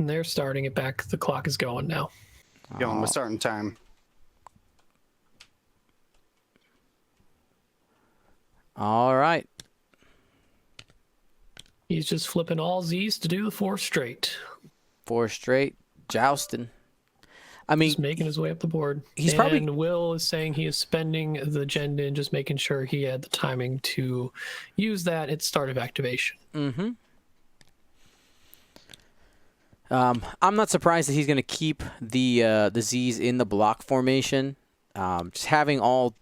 And they're starting it back. The clock is going now. Going with starting time. All right. He's just flipping all Z's to do the 4 straight. 4 straight. Jousting. I mean, just making his way up the board. He's and probably... Will is saying he is spending the Gendin, just making sure he had the timing to use that at start of activation. Mm-hmm. I'm not surprised that he's going to keep the Z's in the block formation. Just having all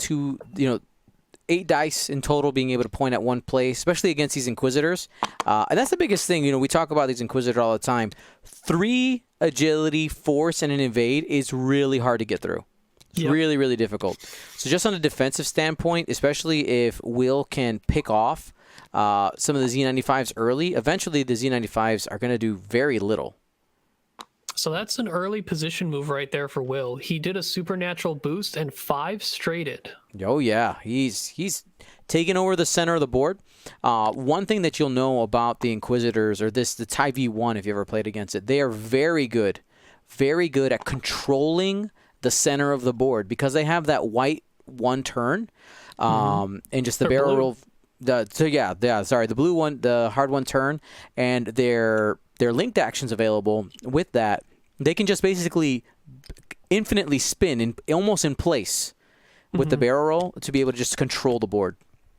8 dice in total being able to point at one place, especially against these Inquisitors. And that's the biggest thing. We talk about these Inquisitors all the time. 3 agility, force, and an invade is really hard to get through. It's really, really difficult. So just on a defensive standpoint, especially if Will can pick off some of the Z95s early, eventually the Z95s are going to do very little. So that's an early position move right there for Will. He did a supernatural boost and 5 straighted. Oh, yeah. He's taking over the center of the board. One thing that you'll know about the Inquisitors, or the TIE V1, if you ever played against it, they are very good at controlling the center of the board because they have that white 1 turn and just the barrel roll. The blue one, the hard 1 turn, and their linked actions available with that. They can just basically infinitely spin almost in place with the barrel roll to be able to just control the board.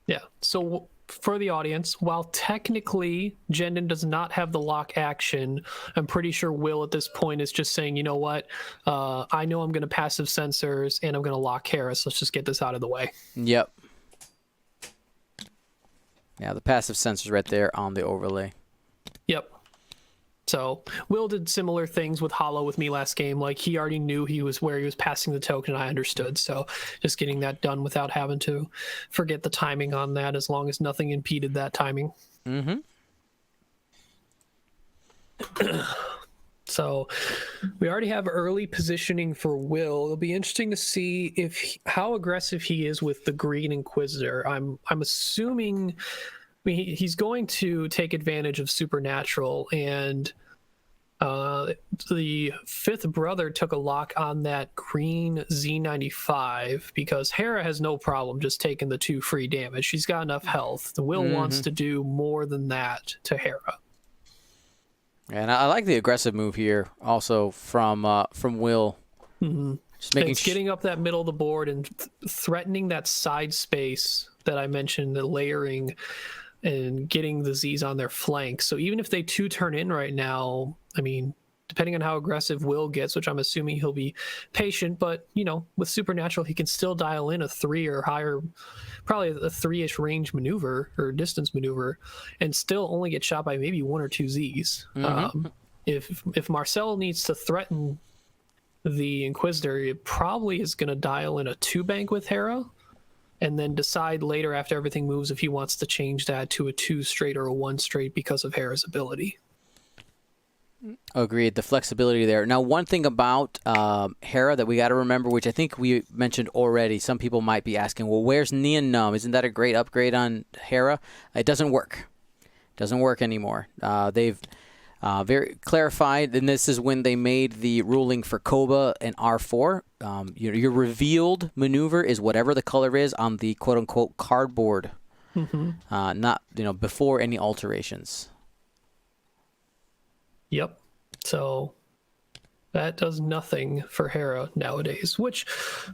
Yeah. So for the audience, while technically Gendin does not have the lock action, I'm pretty sure Will at this point is just saying, you know what, I know I'm going to passive sensors and I'm going to lock Harris. Let's just get this out of the way. Yep. Yeah, the passive sensors right there on the overlay. Yep. So Will did similar things with Hollow with me last game. Like, he already knew he was where he was passing the token, and I understood. So just getting that done without having to forget the timing on that, as long as nothing impeded that timing. Mm-hmm. So we already have early positioning for Will. It'll be interesting to see how aggressive he is with the Green Inquisitor. I'm assuming... I mean, he's going to take advantage of Supernatural, and the 5th brother took a lock on that green Z95 because Hera has no problem just taking the 2 free damage. She's got enough health. The Will wants to do more than that to Hera. And I like the aggressive move here also from Will. Mm-hmm. Just making getting up that middle of the board and threatening that side space that I mentioned, the layering, and getting the Z's on their flank. So even if they 2 turn in right now, I mean, depending on how aggressive Will gets, which I'm assuming he'll be patient, but, with Supernatural, he can still dial in a 3 or higher, probably a 3-ish range maneuver or distance maneuver, and still only get shot by maybe 1 or 2 Z's. Mm-hmm. If Marcel needs to threaten the Inquisitor, it probably is going to dial in a 2 bank with Hera, and then decide later after everything moves if he wants to change that to a 2 straight or a 1 straight because of Hera's ability. Agreed. The flexibility there. Now, one thing about Hera that we got to remember, which I think we mentioned already, some people might be asking, well, where's Neon Numb? Isn't that a great upgrade on Hera? It doesn't work. It doesn't work anymore. They've very clarified, and this is when they made the ruling for Koba and R4. Your revealed maneuver is whatever the color is on the quote-unquote cardboard, not before any alterations. Yep. So that does nothing for Hera nowadays, which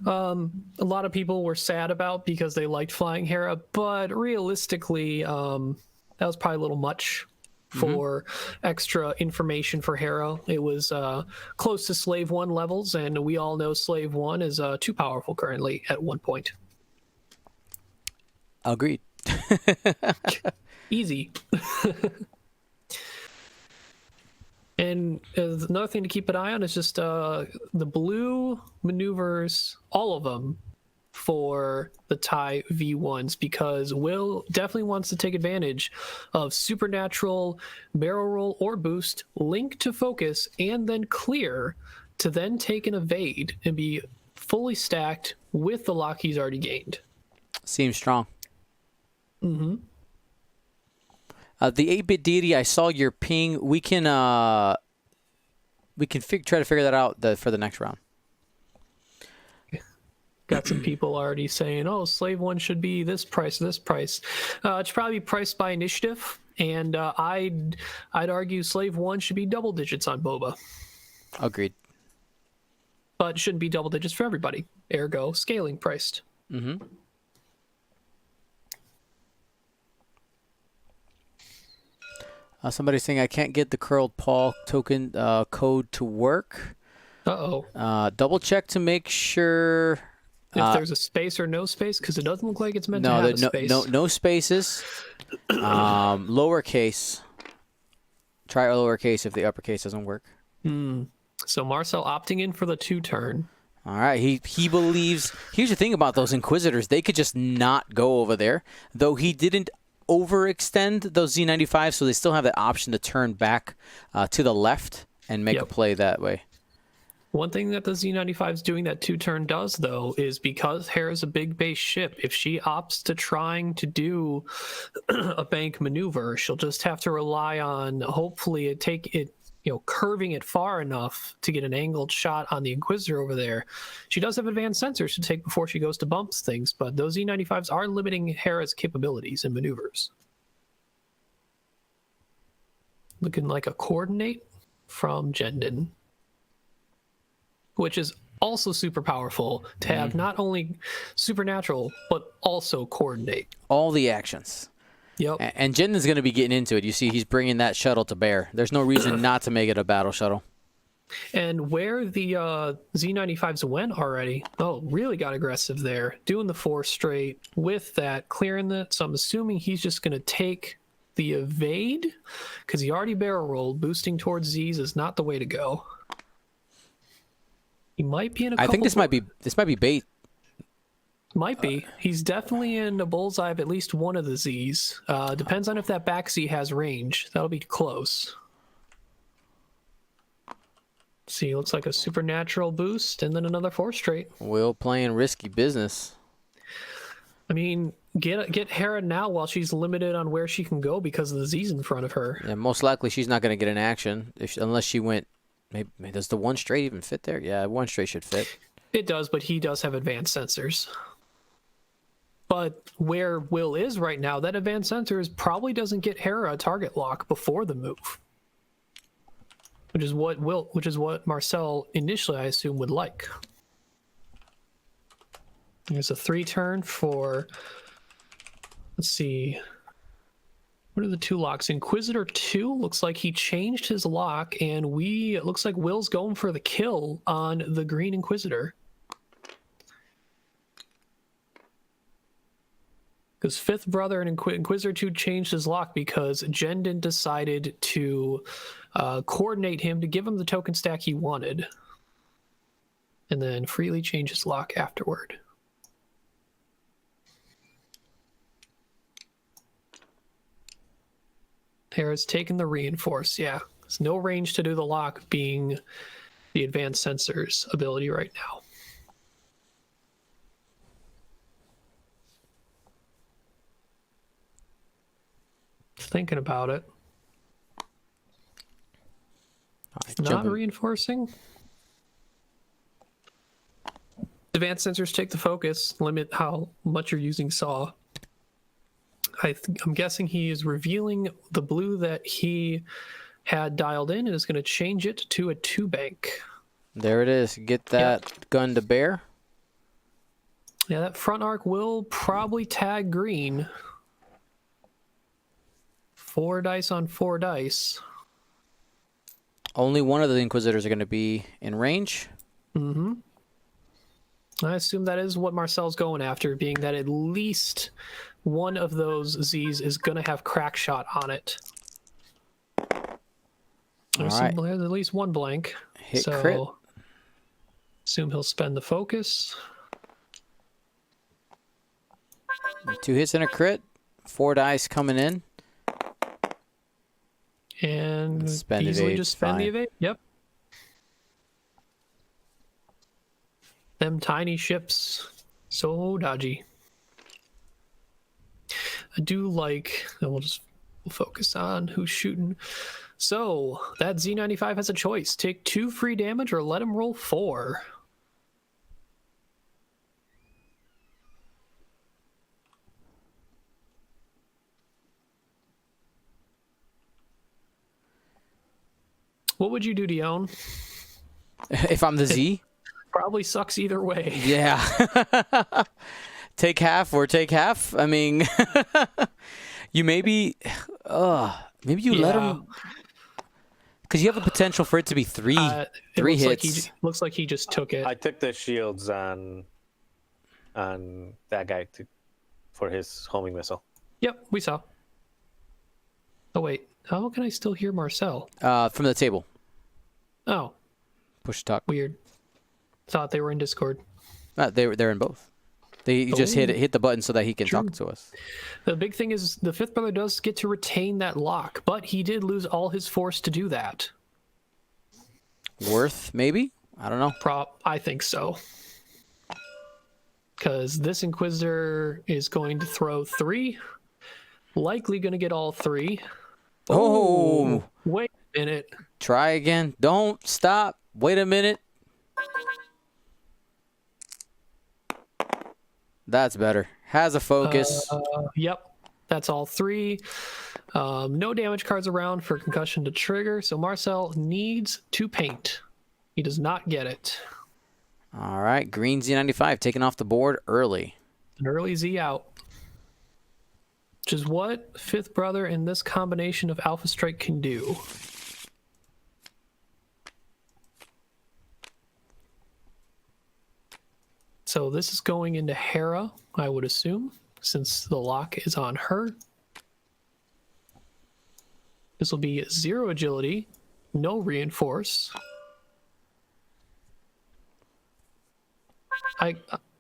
a lot of people were sad about because they liked flying Hera, but realistically, that was probably a little much for extra information for Hera. It was close to Slave 1 levels, and we all know Slave 1 is too powerful currently at one point. Agreed. Easy. And another thing to keep an eye on is just the blue maneuvers, all of them, for the TIE V1s, because Will definitely wants to take advantage of Supernatural, barrel roll or boost, link to focus, and then clear to then take an evade and be fully stacked with the lock he's already gained. Seems strong. Mm-hmm. The 8-bit deity, I saw your ping. We can we can try to figure that out for the next round. Got some people already saying, "Oh, Slave 1 should be this price, this price." It should probably be priced by initiative, and I'd argue Slave 1 should be double digits on Boba, Agreed. but shouldn't be double digits for everybody. Ergo, scaling priced. Mm-hmm. Somebody's saying I can't get the curled paw token code to work. Double check to make sure if there's a space or no space, because it doesn't look like it's meant to have a space. No spaces. Lowercase. Try lowercase if the uppercase doesn't work. So Marcel opting in for the 2-turn. All right, he believes. Here's the thing about those Inquisitors: they could just not go over there. Though he didn't overextend those Z95s, so they still have the option to turn back to the left and make a play that way. One thing that the Z95's doing that 2-turn does, though, is because Hera's a big base ship, if she opts to trying to do a bank maneuver, she'll just have to rely on hopefully curving it far enough to get an angled shot on the Inquisitor over there. She does have advanced sensors to take before she goes to bumps things, but those Z95s are limiting Hera's capabilities and maneuvers. Looking like a coordinate from Jendin, which is also super powerful to have not only supernatural, but also coordinate. All the actions. Yep. And Jendin's going to be getting into it. You see, he's bringing that shuttle to bear. There's no reason not to make it a battle shuttle. And where the Z95s went already, really got aggressive there. Doing the 4 straight with that, clearing that. So I'm assuming he's just going to take the evade, because he already barrel rolled. Boosting towards Z's is not the way to go. He might be in a couple... I think this might be bait. Might be. He's definitely in a bullseye of at least one of the Z's. Depends on if that back Z has range. That'll be close. See, looks like a supernatural boost and then another 4 straight. Will playing risky business. I mean, get Hera now while she's limited on where she can go because of the Z's in front of her. Yeah, most likely she's not going to get an action unless she went... Maybe does the 1 straight even fit there? Yeah, 1 straight should fit. It does, but he does have advanced sensors. But where Will is right now, that advanced sensors probably doesn't get Hera a target lock before the move, which is what Marcel initially, I assume, would like. There's a 3-turn for. Let's see. What are the 2 locks? Inquisitor 2 looks like he changed his lock, and it looks like Will's going for the kill on the Green Inquisitor. Because 5th Brother and Inquisitor 2 changed his lock because Jendin decided to coordinate him to give him the token stack he wanted. And then freely change his lock afterward. Hera's taken the reinforce, yeah. There's no range to do the lock, being the advanced sensors ability right now. Thinking about it. Not reinforcing. Advanced sensors take the focus, limit how much you're using saw. I'm guessing he is revealing the blue that he had dialed in and is going to change it to a 2-bank. There it is. Get that gun to bear. Yeah, that front arc will probably tag green. 4 dice on 4 dice. Only one of the Inquisitors are going to be in range. Mm-hmm. I assume that is what Marcel's going after, being that at least one of those Z's is going to have crack shot on it. There's at least 1 blank. Hit crit. Assume he'll spend the focus. 2 hits and a crit. 4 dice coming in. And spend easily evade. Just spend Fine. the evade. Yep. Them tiny ships, so dodgy. I do like, and we'll focus on who's shooting. So that Z95 has a choice. Take 2 free damage or let him roll 4. What would you do, Dion? If I'm the Z? Probably sucks either way. Yeah. Take half or take half. I mean, you maybe you let him, because you have a potential for it to be three hits. Looks like he just took it. I took the shields on that guy for his homing missile. Yep, we saw. Oh wait, how can I still hear Marcel? From the table. Oh, push talk. Weird. Thought they were in Discord. They're in both. They just hit the button so that he can talk to us. The big thing is the fifth brother does get to retain that lock, but he did lose all his force to do that. Worth, maybe? I don't know. I think so. Because this Inquisitor is going to throw 3. Likely going to get all 3. Oh! Wait a minute. Try again. Don't stop. Wait a minute. That's better. Has a focus. Yep. That's all 3. No damage cards around for concussion to trigger, so Marcel needs to paint. He does not get it. All right. Green Z95 taking off the board early. An early Z out. Which is what fifth brother in this combination of Alpha Strike can do. So this is going into Hera, I would assume, since the lock is on her. This will be 0 agility, no reinforce.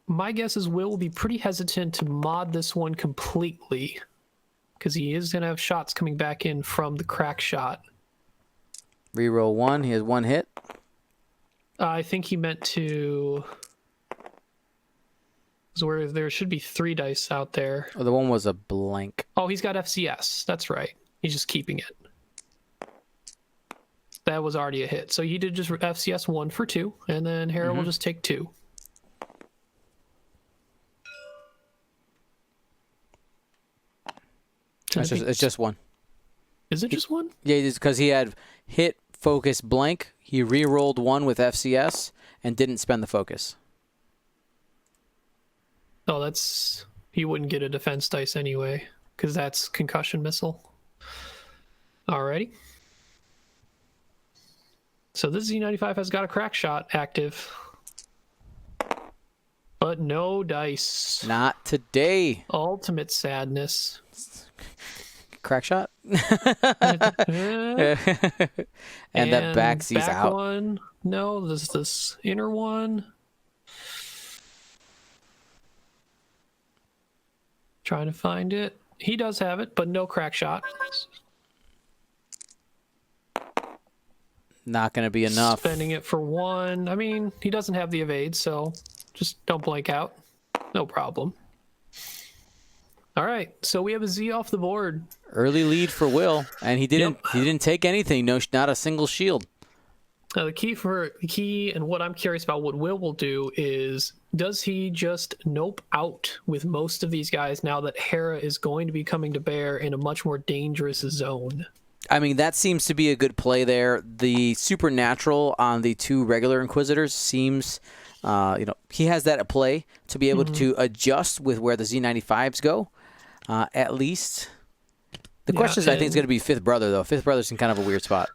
My guess is Will be pretty hesitant to mod this one completely, because he is going to have shots coming back in from the crack shot. Reroll 1. He has 1 hit. I think he meant to... where there should be 3 dice out there. Oh, the one was a blank. Oh, he's got FCS. That's right. He's just keeping it. That was already a hit. So he did just FCS 1 for 2, and then Hera will just take 2. It's just 1. Is it just 1? Yeah, it's because he had hit, focus, blank. He re-rolled 1 with FCS and didn't spend the focus. Oh, that's... He wouldn't get a defense dice anyway, because that's concussion missile. Alrighty. So this Z95 has got a crack shot active. But no dice. Not today. Ultimate sadness. Crack shot. and that back Z's out. One. No, this inner one. Trying to find it. He does have it, but no crack shot. Not going to be enough. Spending it for 1. I mean, he doesn't have the evade, so just don't blank out. No problem. All right, so we have a Z off the board. Early lead for Will, and he didn't take anything. No, not a single shield. Now the key and what I'm curious about what Will do is, does he just nope out with most of these guys now that Hera is going to be coming to bear in a much more dangerous zone? I mean, that seems to be a good play there. The supernatural on the 2 regular Inquisitors seems, he has that at play to be able to adjust with where the Z95s go, at least. The question is, I think, it's going to be fifth brother, though. Fifth brother's in kind of a weird spot.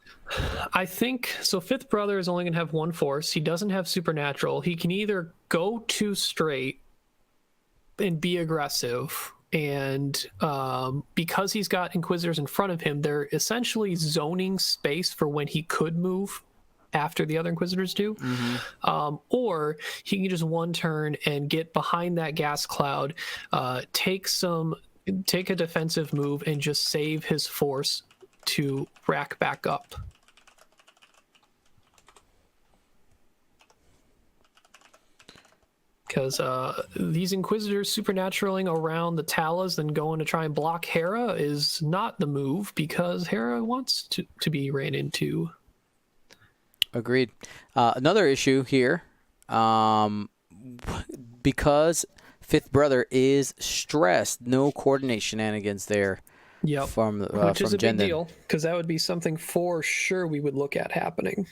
I think so. Fifth brother is only going to have 1 force. He doesn't have supernatural. He can either go 2 straight and be aggressive, and because he's got Inquisitors in front of him, they're essentially zoning space for when he could move after the other Inquisitors do. Or he can just 1 turn and get behind that gas cloud, take a defensive move, and just save his force to rack back up. because these Inquisitors supernaturalling around the Talas and going to try and block Hera is not the move, because Hera wants to be ran into. Agreed. Another issue here, because Fifth Brother is stressed, no coordinate shenanigans there. Yep. Which is a big deal, because that would be something for sure we would look at happening.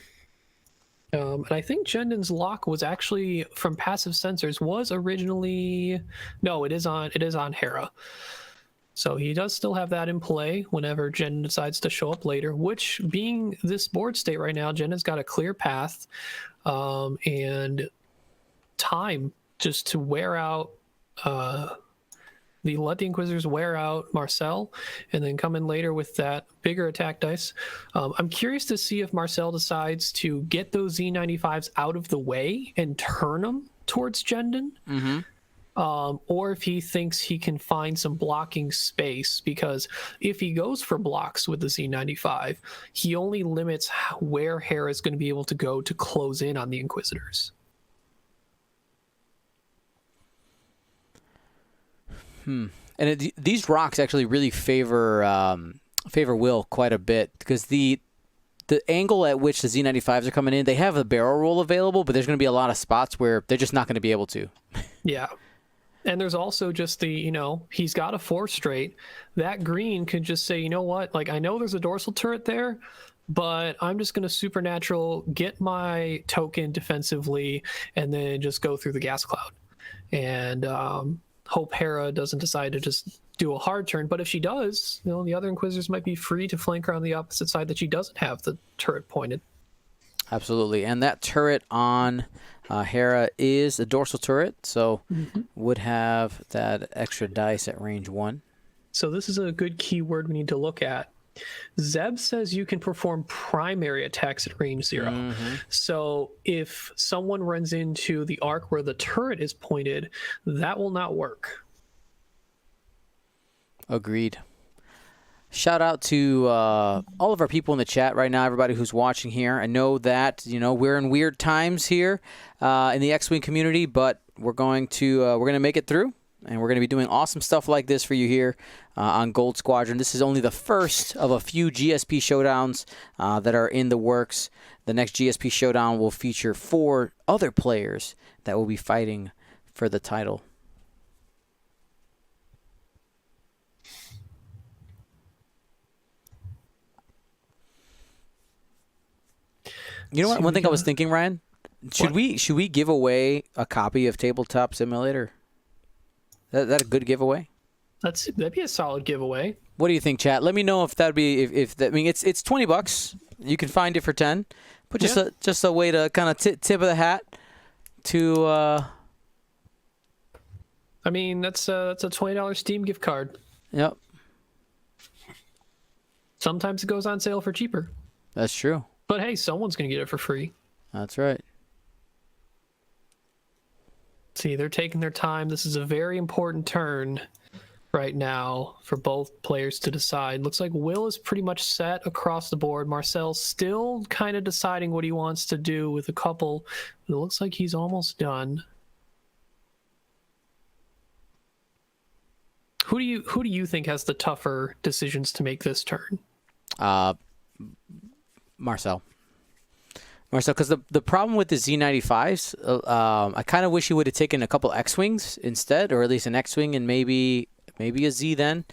And I think Jendon's lock was actually from passive sensors, was originally, no, it is on Hera. So he does still have that in play whenever Jendon decides to show up later, which, being this board state right now, Jendon's got a clear path and time just to wear out, let the Inquisitors wear out Marcel, and then come in later with that bigger attack dice. I'm curious to see if Marcel decides to get those Z95s out of the way and turn them towards Jendon, or if he thinks he can find some blocking space, because if he goes for blocks with the Z95, he only limits where Hera is going to be able to go to close in on the Inquisitors. And these rocks actually really favor Will quite a bit, because the angle at which the Z95s are coming in, they have a barrel roll available, but there's going to be a lot of spots where they're just not going to be able to. Yeah. And there's also just the, he's got a 4 straight. That green could just say, you know what, like, I know there's a dorsal turret there, but I'm just going to supernatural get my token defensively and then just go through the gas cloud. And hope Hera doesn't decide to just do a hard turn. But if she does, the other Inquisitors might be free to flank her on the opposite side that she doesn't have the turret pointed. Absolutely. And that turret on Hera is a dorsal turret, so would have that extra dice at range 1. So this is a good keyword we need to look at. Zeb says you can perform primary attacks at range 0. So if someone runs into the arc where the turret is pointed, that will not work. Agreed. Shout out to all of our people in the chat right now, everybody who's watching here. I know that we're in weird times here in the X-Wing community, but we're going to make it through. And we're going to be doing awesome stuff like this for you here on Gold Squadron. This is only the first of a few GSP showdowns that are in the works. The next GSP showdown will feature 4 other players that will be fighting for the title. You know what? One thing I was thinking, Ryan, should we give away a copy of Tabletop Simulator? That a good giveaway? That'd be a solid giveaway. What do you think, chat? Let me know if that'd be it's $20. You can find it for 10. But just a way to kind of tip of the hat to. I mean, that's a $20 Steam gift card. Yep. Sometimes it goes on sale for cheaper. That's true. But hey, someone's gonna get it for free. That's right. See, they're taking their time. This is a very important turn right now for both players to decide. Looks like Will is pretty much set across the board. Marcel's still kind of deciding what he wants to do with a couple. It looks like he's almost done. Who do you think has the tougher decisions to make this turn? Marcel, because the problem with the Z95s, I kind of wish he would have taken a couple X-Wings instead, or at least an X-Wing and maybe a Z then,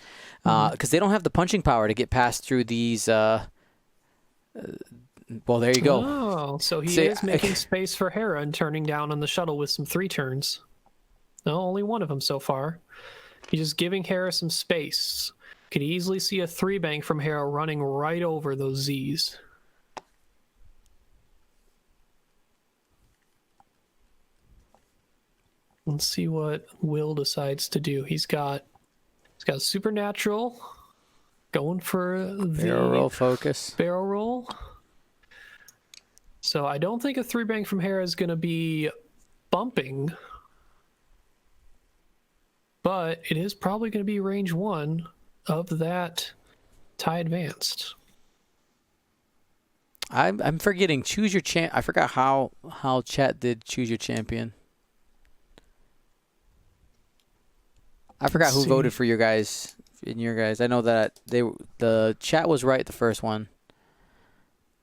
because they don't have the punching power to get past through these. Well, there you go. Oh, so he is making space for Hera and turning down on the shuttle with some 3 turns. No, only one of them so far. He's just giving Hera some space. Could easily see a 3-bank from Hera running right over those Zs. Let's see what Will decides to do. He's got Supernatural going for the barrel roll focus. Barrel roll. So I don't think a 3-bank from Hera is going to be bumping, but it is probably going to be range 1 of that TIE Advanced. I'm forgetting. Choose your champ. I forgot how chat did choose your champion. I forgot Let's who see. voted for your guys. In your guys, I know that the chat was right the first one.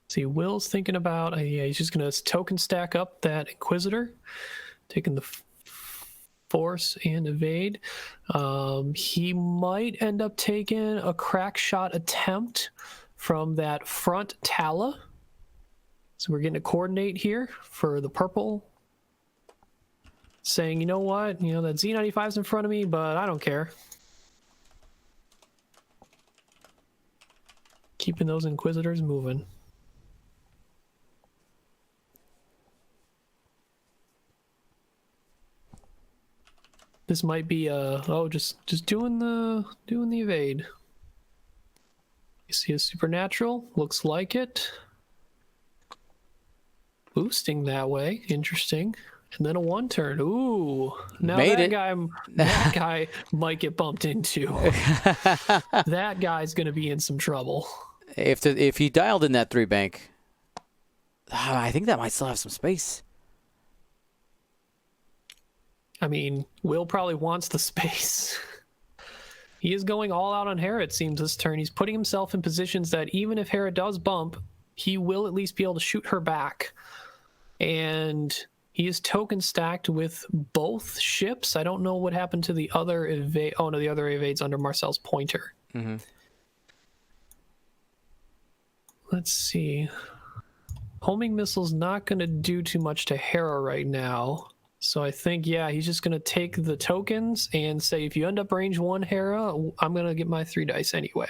See, Will's thinking about, yeah, he's just going to token stack up that Inquisitor, taking the force and evade. He might end up taking a crack shot attempt from that front Tala. So we're getting a coordinate here for the purple. Saying, you know what, that Z95's in front of me, but I don't care. Keeping those Inquisitors moving. This might be just doing the evade. You see a supernatural, looks like it. Boosting that way, interesting. And then a 1-turn. Ooh, now Made it. That guy might get bumped into. That guy's gonna be in some trouble. If he dialed in that 3-bank, I think that might still have some space. I mean, Will probably wants the space. He is going all out on Hera, it seems, this turn. He's putting himself in positions that even if Hera does bump, he will at least be able to shoot her back. And he is token stacked with both ships. I don't know what happened to the other evade. Oh, no, the other evade's under Marcel's pointer. Mm-hmm. Let's see. Homing missile's not going to do too much to Hera right now. So I think, yeah, he's just going to take the tokens and say, if you end up range 1 Hera, I'm going to get my 3 dice anyway.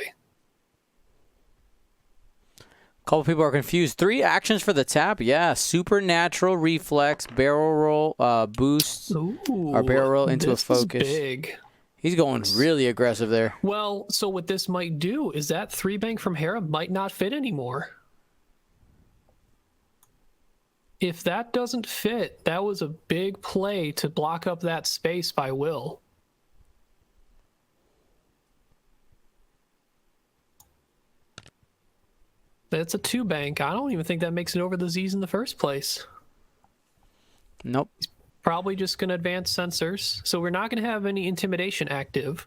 Couple people are confused. 3 actions for the tap. Yeah, supernatural reflex, barrel roll, boost, or barrel roll into a focus. Is big. He's going really aggressive there. Well, so what this might do is that 3-bank from Hera might not fit anymore. If that doesn't fit, that was a big play to block up that space by Will. That's a 2-bank. I don't even think that makes it over the Z's in the first place. Nope. Probably just going to advance sensors. So we're not going to have any intimidation active.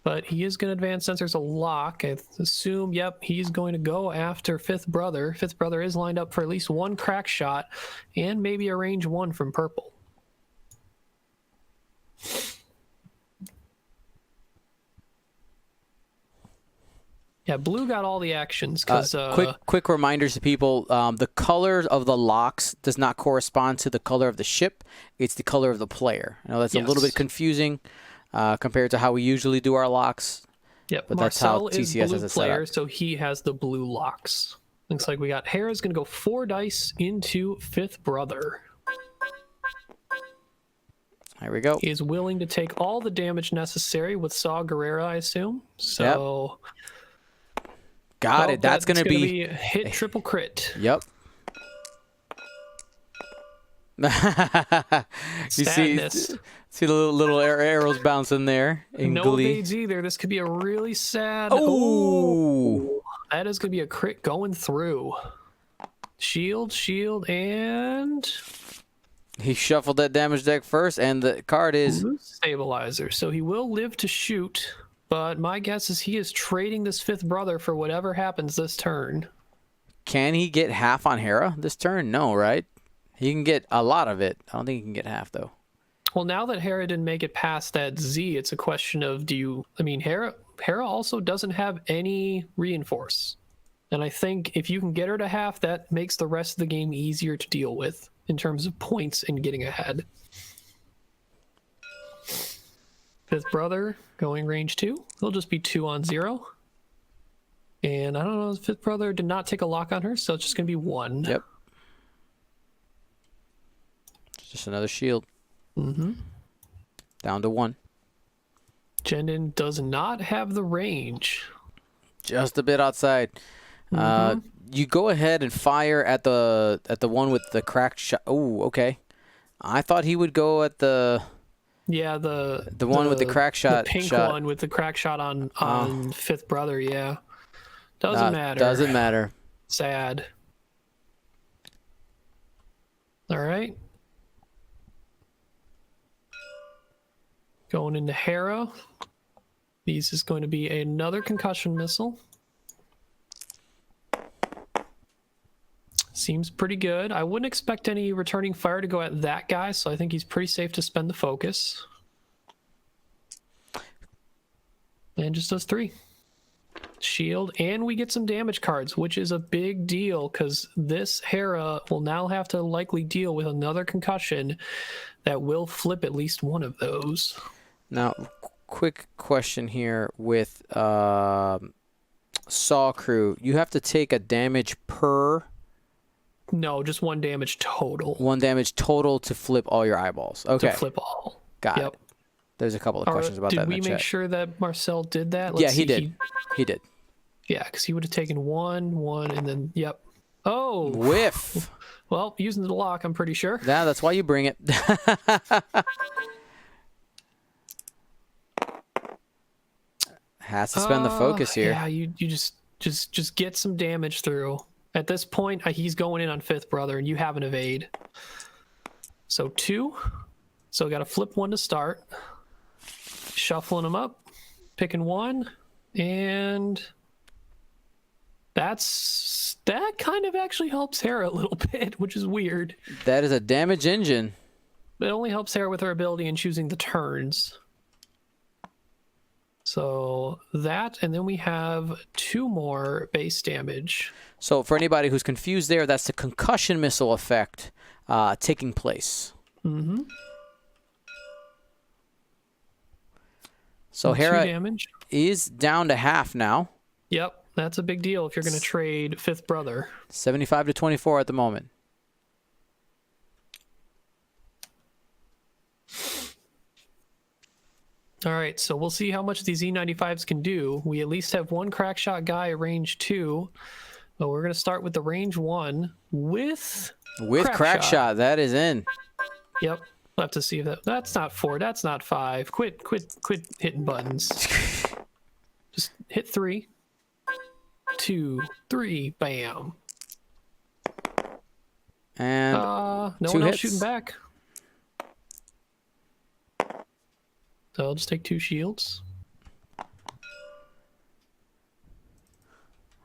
But he is going to advance sensors a lock. I assume, yep, he's going to go after Fifth Brother. Fifth Brother is lined up for at least 1 crack shot and maybe a range 1 from purple. Yeah, blue got all the actions. Quick reminders to people, the color of the locks does not correspond to the color of the ship. It's the color of the player. I know that's a little bit confusing compared to how we usually do our locks. Yep, but Marcel that's how TCS has it set player, up. so he has the blue locks. Looks like we got Hera's going to go 4 dice into Fifth Brother. There we go. He is willing to take all the damage necessary with Saw Gerrera, I assume. So... Yep. Got it. That's going to be hit triple crit. Yep. You see the little arrows bouncing there in no Glee. evades either. This could be a really sad... Oh! That is going to be a crit going through. Shield, and... He shuffled that damage deck first, and the card is... Stabilizer. So he will live to shoot... But my guess is he is trading this Fifth Brother for whatever happens this turn. Can he get half on Hera this turn? No, right? He can get a lot of it. I don't think he can get half, though. Well, now that Hera didn't make it past that Z, it's a question of Hera also doesn't have any reinforce. And I think if you can get her to half, that makes the rest of the game easier to deal with in terms of points and getting ahead. Fifth Brother going range 2. It'll just be 2 on 0. And I don't know, Fifth Brother did not take a lock on her, so it's just going to be 1. Yep. Just another shield. Mm-hmm. Down to 1. Jendon does not have the range. Just a bit outside. Mm-hmm. You go ahead and fire at the one with the cracked shot. Oh, okay. I thought he would go at the... Yeah, the one with the crack shot. The pink one with the crack shot on Fifth Brother, yeah. Doesn't matter. Doesn't matter. Sad. All right. Going into Hera. These is going to be another concussion missile. Seems pretty good. I wouldn't expect any returning fire to go at that guy, so I think he's pretty safe to spend the focus. And just does 3. Shield, and we get some damage cards, which is a big deal because this Hera will now have to likely deal with another concussion that will flip at least one of those. Now, quick question here with Saw Crew. You have to take a damage per... No, just 1 damage total. 1 damage total to flip all your eyeballs. Okay. To flip all. Got it. There's a couple of questions about that in the chat. Did we make sure that Marcel did that? Yeah, he did. He did. Yeah, because he would have taken 1, and then, yep. Oh! Whiff! Well, using the lock, I'm pretty sure. Yeah, that's why you bring it. Has to spend the focus here. Yeah, you just get some damage through. At this point, he's going in on 5th Brother, and you have an evade. So 2. So got to flip 1 to start. Shuffling them up. Picking 1. And that kind of actually helps Hera a little bit, which is weird. That is a damage engine. It only helps Hera with her ability in choosing the turns. So that, and then we have 2 more base damage. So for anybody who's confused there, that's the concussion missile effect taking place. Mm-hmm. So Hera damage. is down to half now. Yep, that's a big deal if you're going to trade 5th Brother. 75 to 24 at the moment. All right, so we'll see how much these E95s can do. We at least have 1 crack shot guy at range 2. But we're going to start with the range 1 with crack shot. That is in. Yep. We'll have to see if that's not 4. That's not 5. Quit hitting buttons. Just hit 3. 2, 3, bam. And no 2 one else hits. shooting back. So I'll just take 2 shields.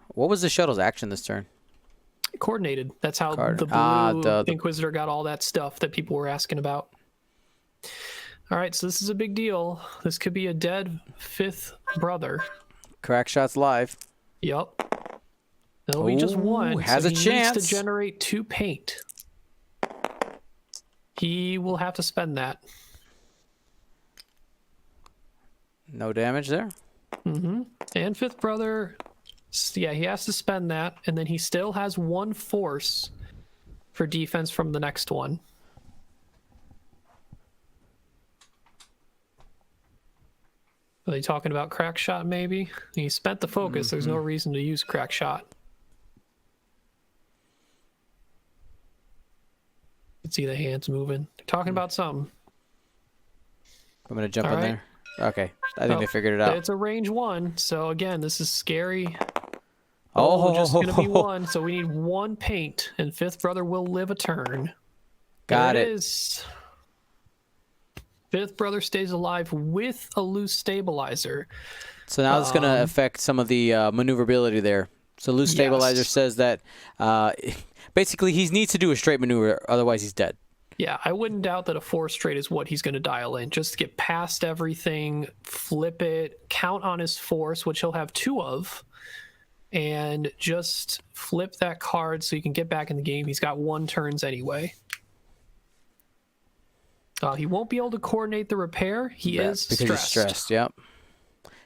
What was the shuttle's action this turn? Coordinated. That's how the blue the Inquisitor got all that stuff that people were asking about. All right, so this is a big deal. This could be a dead 5th Brother. Crack shot's live. Yup. It'll be just 1. Has so a he chance needs to generate 2 paint. He will have to spend that. No damage there. Mm-hmm. And 5th Brother, yeah, he has to spend that, and then he still has 1 force for defense from the next one. Are they talking about crack shot, maybe? He spent the focus. There's no reason to use crack shot. You can see the hands moving. They're talking about something. I'm going to jump All in right. there. Okay. I think they figured it out. It's a range 1, so again, this is scary. Oh, just going to be 1, so we need 1 paint, and 5th Brother will live a turn. Got There it. it is. 5th Brother stays alive with a loose stabilizer. So now it's going to affect some of the maneuverability there. So loose stabilizer Yes. says that basically he needs to do a straight maneuver, otherwise he's dead. Yeah, I wouldn't doubt that a 4 straight is what he's going to dial in. Just get past everything, flip it, count on his force, which he'll have 2 of, and just flip that card so you can get back in the game. He's got 1 turns anyway. He won't be able to coordinate the repair. He is because stressed. he's stressed. Yep.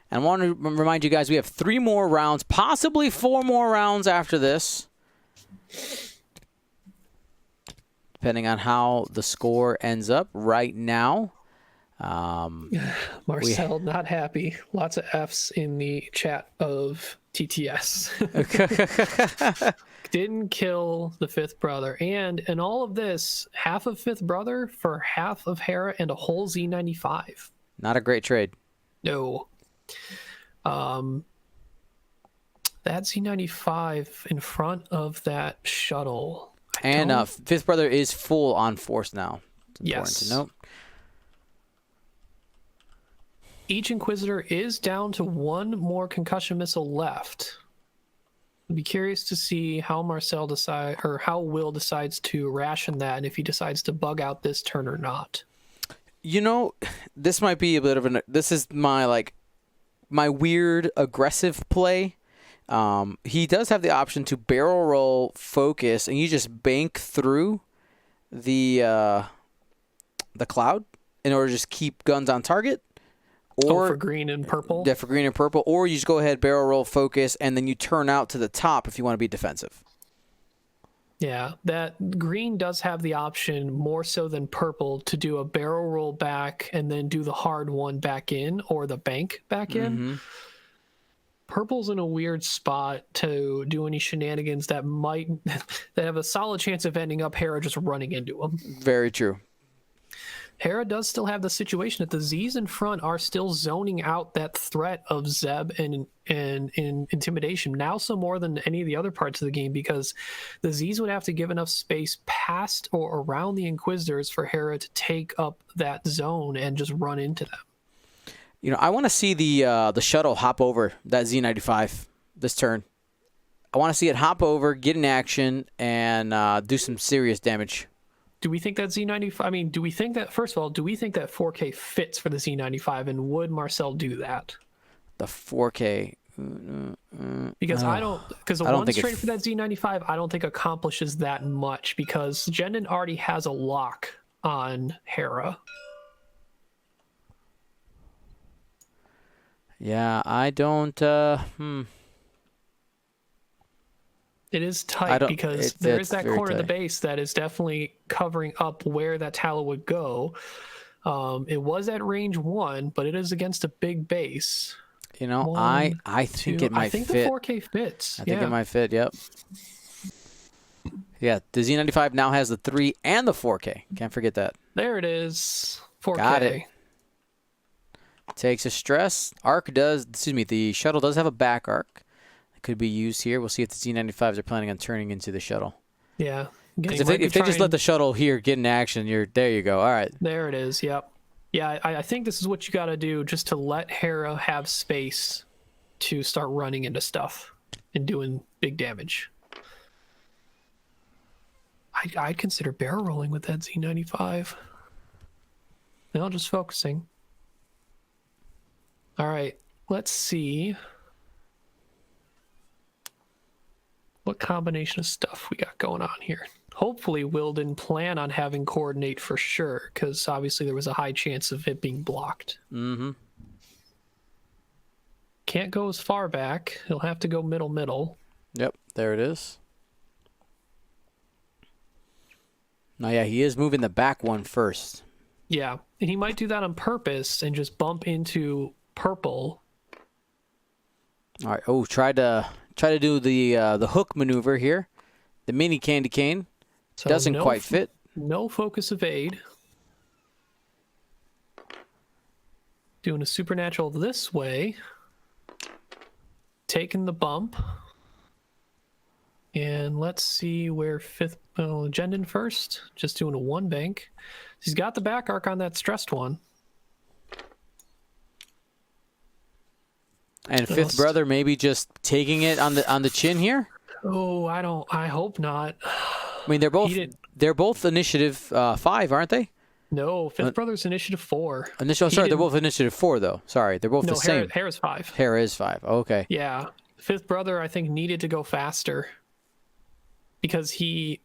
And I want to remind you guys, we have 3 more rounds, possibly 4 more rounds after this, depending on how the score ends up right now. Marcel, not happy. Lots of Fs in the chat of TTS. Didn't kill the 5th Brother. And in all of this, half of 5th Brother for half of Hera and a whole Z95. Not a great trade. No. That Z95 in front of that shuttle. And 5th Brother is full on force now. It's important Yes. to note. each Inquisitor is down to one more concussion missile left. I'd be curious to see how how Will decides to ration that, and if he decides to bug out this turn or not. You know, this might be a bit of this is my weird aggressive play. He does have the option to barrel roll, focus, and you just bank through the cloud in order to just keep guns on target. Or for green and purple? Yeah, for green and purple. Or you just go ahead, barrel roll, focus, and then you turn out to the top if you want to be defensive. Yeah, that green does have the option more so than purple to do a barrel roll back and then do the hard one back in, or the bank back in. Purple's in a weird spot to do any shenanigans that have a solid chance of ending up Hera just running into him. Very true. Hera does still have the situation that the Z's in front are still zoning out that threat of Zeb and intimidation, now so more than any of the other parts of the game, because the Z's would have to give enough space past or around the Inquisitors for Hera to take up that zone and just run into them. You know, I want to see the shuttle hop over that Z95 this turn. I want to see it hop over, get in action, and do some serious damage. Do we think that Z95? I mean, do we think that, first of all, do we think that 4K fits for the Z95, and would Marcel do that? The 4K. Because because the I don't one think straight for that Z95, I don't think accomplishes that much, because Jendon already has a lock on Hera. Yeah, I don't. It is tight because there is that corner of the base that is definitely covering up where that Talon would go. It was at range 1, but it is against a big base. You know, I think it might fit. I think the 4K fits. I think it might fit, yep. Yeah, the Z95 now has the 3 and the 4K. Can't forget that. There it is. 4K. Got it. Takes a stress. The shuttle does have a back arc. Could be used here. We'll see if the Z95s are planning on turning into the shuttle. Yeah. Because if they just let the shuttle here get in action, there you go. All right. There it is. Yep. Yeah, I think this is what you got to do, just to let Hera have space to start running into stuff and doing big damage. I'd consider barrel rolling with that Z95. No, just focusing. All right. Let's see what combination of stuff we got going on here. Hopefully Will didn't plan on having coordinate for sure, because obviously there was a high chance of it being blocked. Can't go as far back. He'll have to go middle. Yep, there it is. Now, yeah, he is moving the back one first. Yeah, and he might do that on purpose and just bump into purple. All right. Oh, try to do the hook maneuver here. The mini candy cane doesn't quite fit. No focus evade. Doing a supernatural this way. Taking the bump. And let's see where Jendon first. Just doing a 1 bank. He's got the back arc on that stressed one. And fifth brother maybe just taking it on the chin here. Oh, I hope not. I mean, they're both initiative 5, aren't they? No, fifth brother's initiative 4. They're both initiative 4 though. Sorry, they're both the same. Hera's 5. Hera is 5. Okay. Yeah, fifth brother I think needed to go faster because he's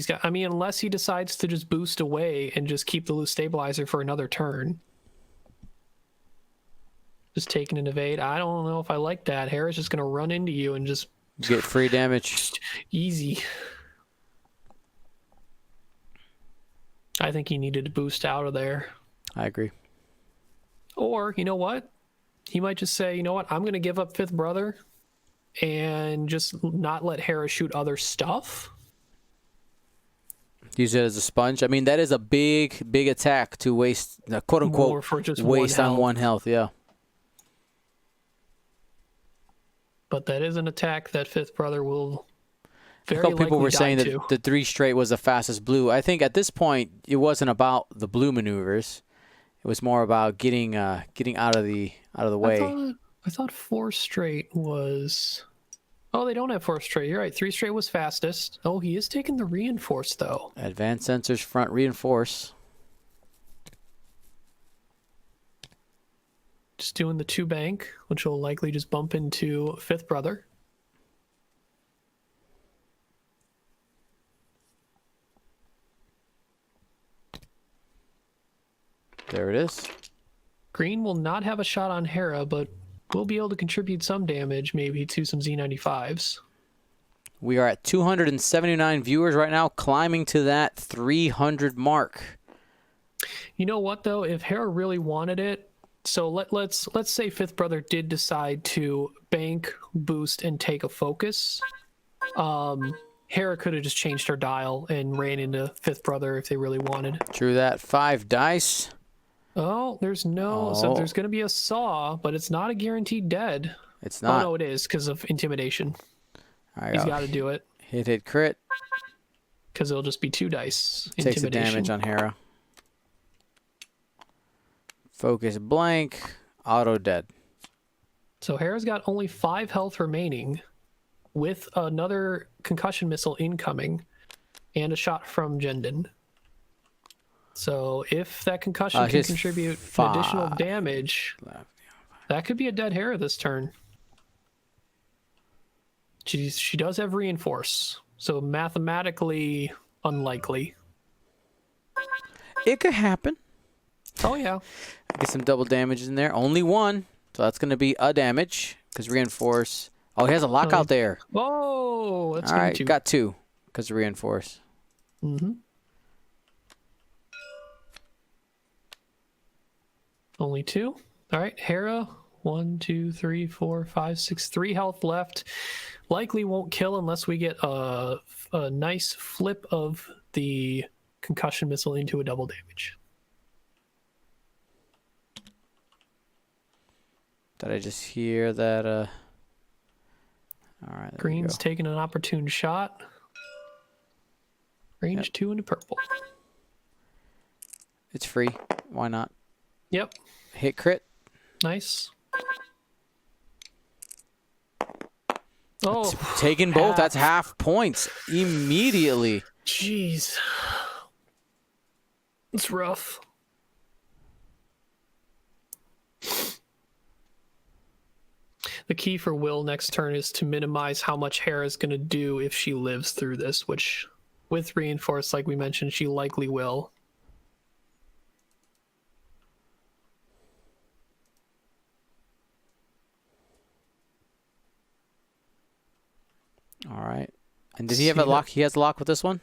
got. I mean, unless he decides to just boost away and just keep the loose stabilizer for another turn. Just taking an evade. I don't know if I like that. Hera's just going to run into you and just get free damage. Easy. I think he needed to boost out of there. I agree. Or, you know what? He might just say, you know what? I'm going to give up fifth brother and just not let Hera shoot other stuff. Use it as a sponge. I mean, that is a big attack to waste, quote unquote, waste on 1 health. Yeah. But that is an attack that fifth brother will very likely people were saying that the 3 straight was the fastest blue. I think at this point it wasn't about the blue maneuvers. It was more about getting out of the way. I thought 4 straight was. Oh, they don't have 4 straight. You're right. 3 straight was fastest. Oh, he is taking the reinforce though. Advanced sensors front reinforce. Just doing the 2 bank, which will likely just bump into fifth brother. There it is. Green will not have a shot on Hera, but will be able to contribute some damage, maybe to some Z95s. We are at 279 viewers right now, climbing to that 300 mark. You know what though? If Hera really wanted it, so let's say fifth brother did decide to bank, boost, and take a focus. Hera could have just changed her dial and ran into fifth brother if they really wanted. True that. 5 dice. Oh, there's no. So there's going to be a saw, but it's not a guaranteed dead. It's not. Oh no, it is because of intimidation. All right, He's got to do it hit crit. because it'll just be 2 dice. Takes the damage on Hera. Focus blank. Auto dead. So Hera's got only 5 health remaining, with another concussion missile incoming, and a shot from Jendon. So if that concussion can contribute additional damage, that could be a dead Hera this turn. She does have reinforce, so mathematically unlikely. It could happen. Oh yeah. Get some double damage in there. Only 1, so that's going to be a damage because reinforce. Oh, he has a lockout there. Whoa, that's all right. 2. Got 2 because of reinforce. Mm-hmm. Only 2. All right, Hera. 1, 2, 3, 4, 5, 6. 3 health left. Likely won't kill unless we get a nice flip of the concussion missile into a double damage. Did I just hear that? All right. Green's taking an opportune shot. Range 2 into purple. It's free. Why not? Yep. Hit crit. Nice. Oh, taking both. That's half points immediately. Jeez. It's rough. The key for Will next turn is to minimize how much Hera's going to do if she lives through this, which with reinforce, like we mentioned, she likely will. All right. And did he have a lock? He has a lock with this one?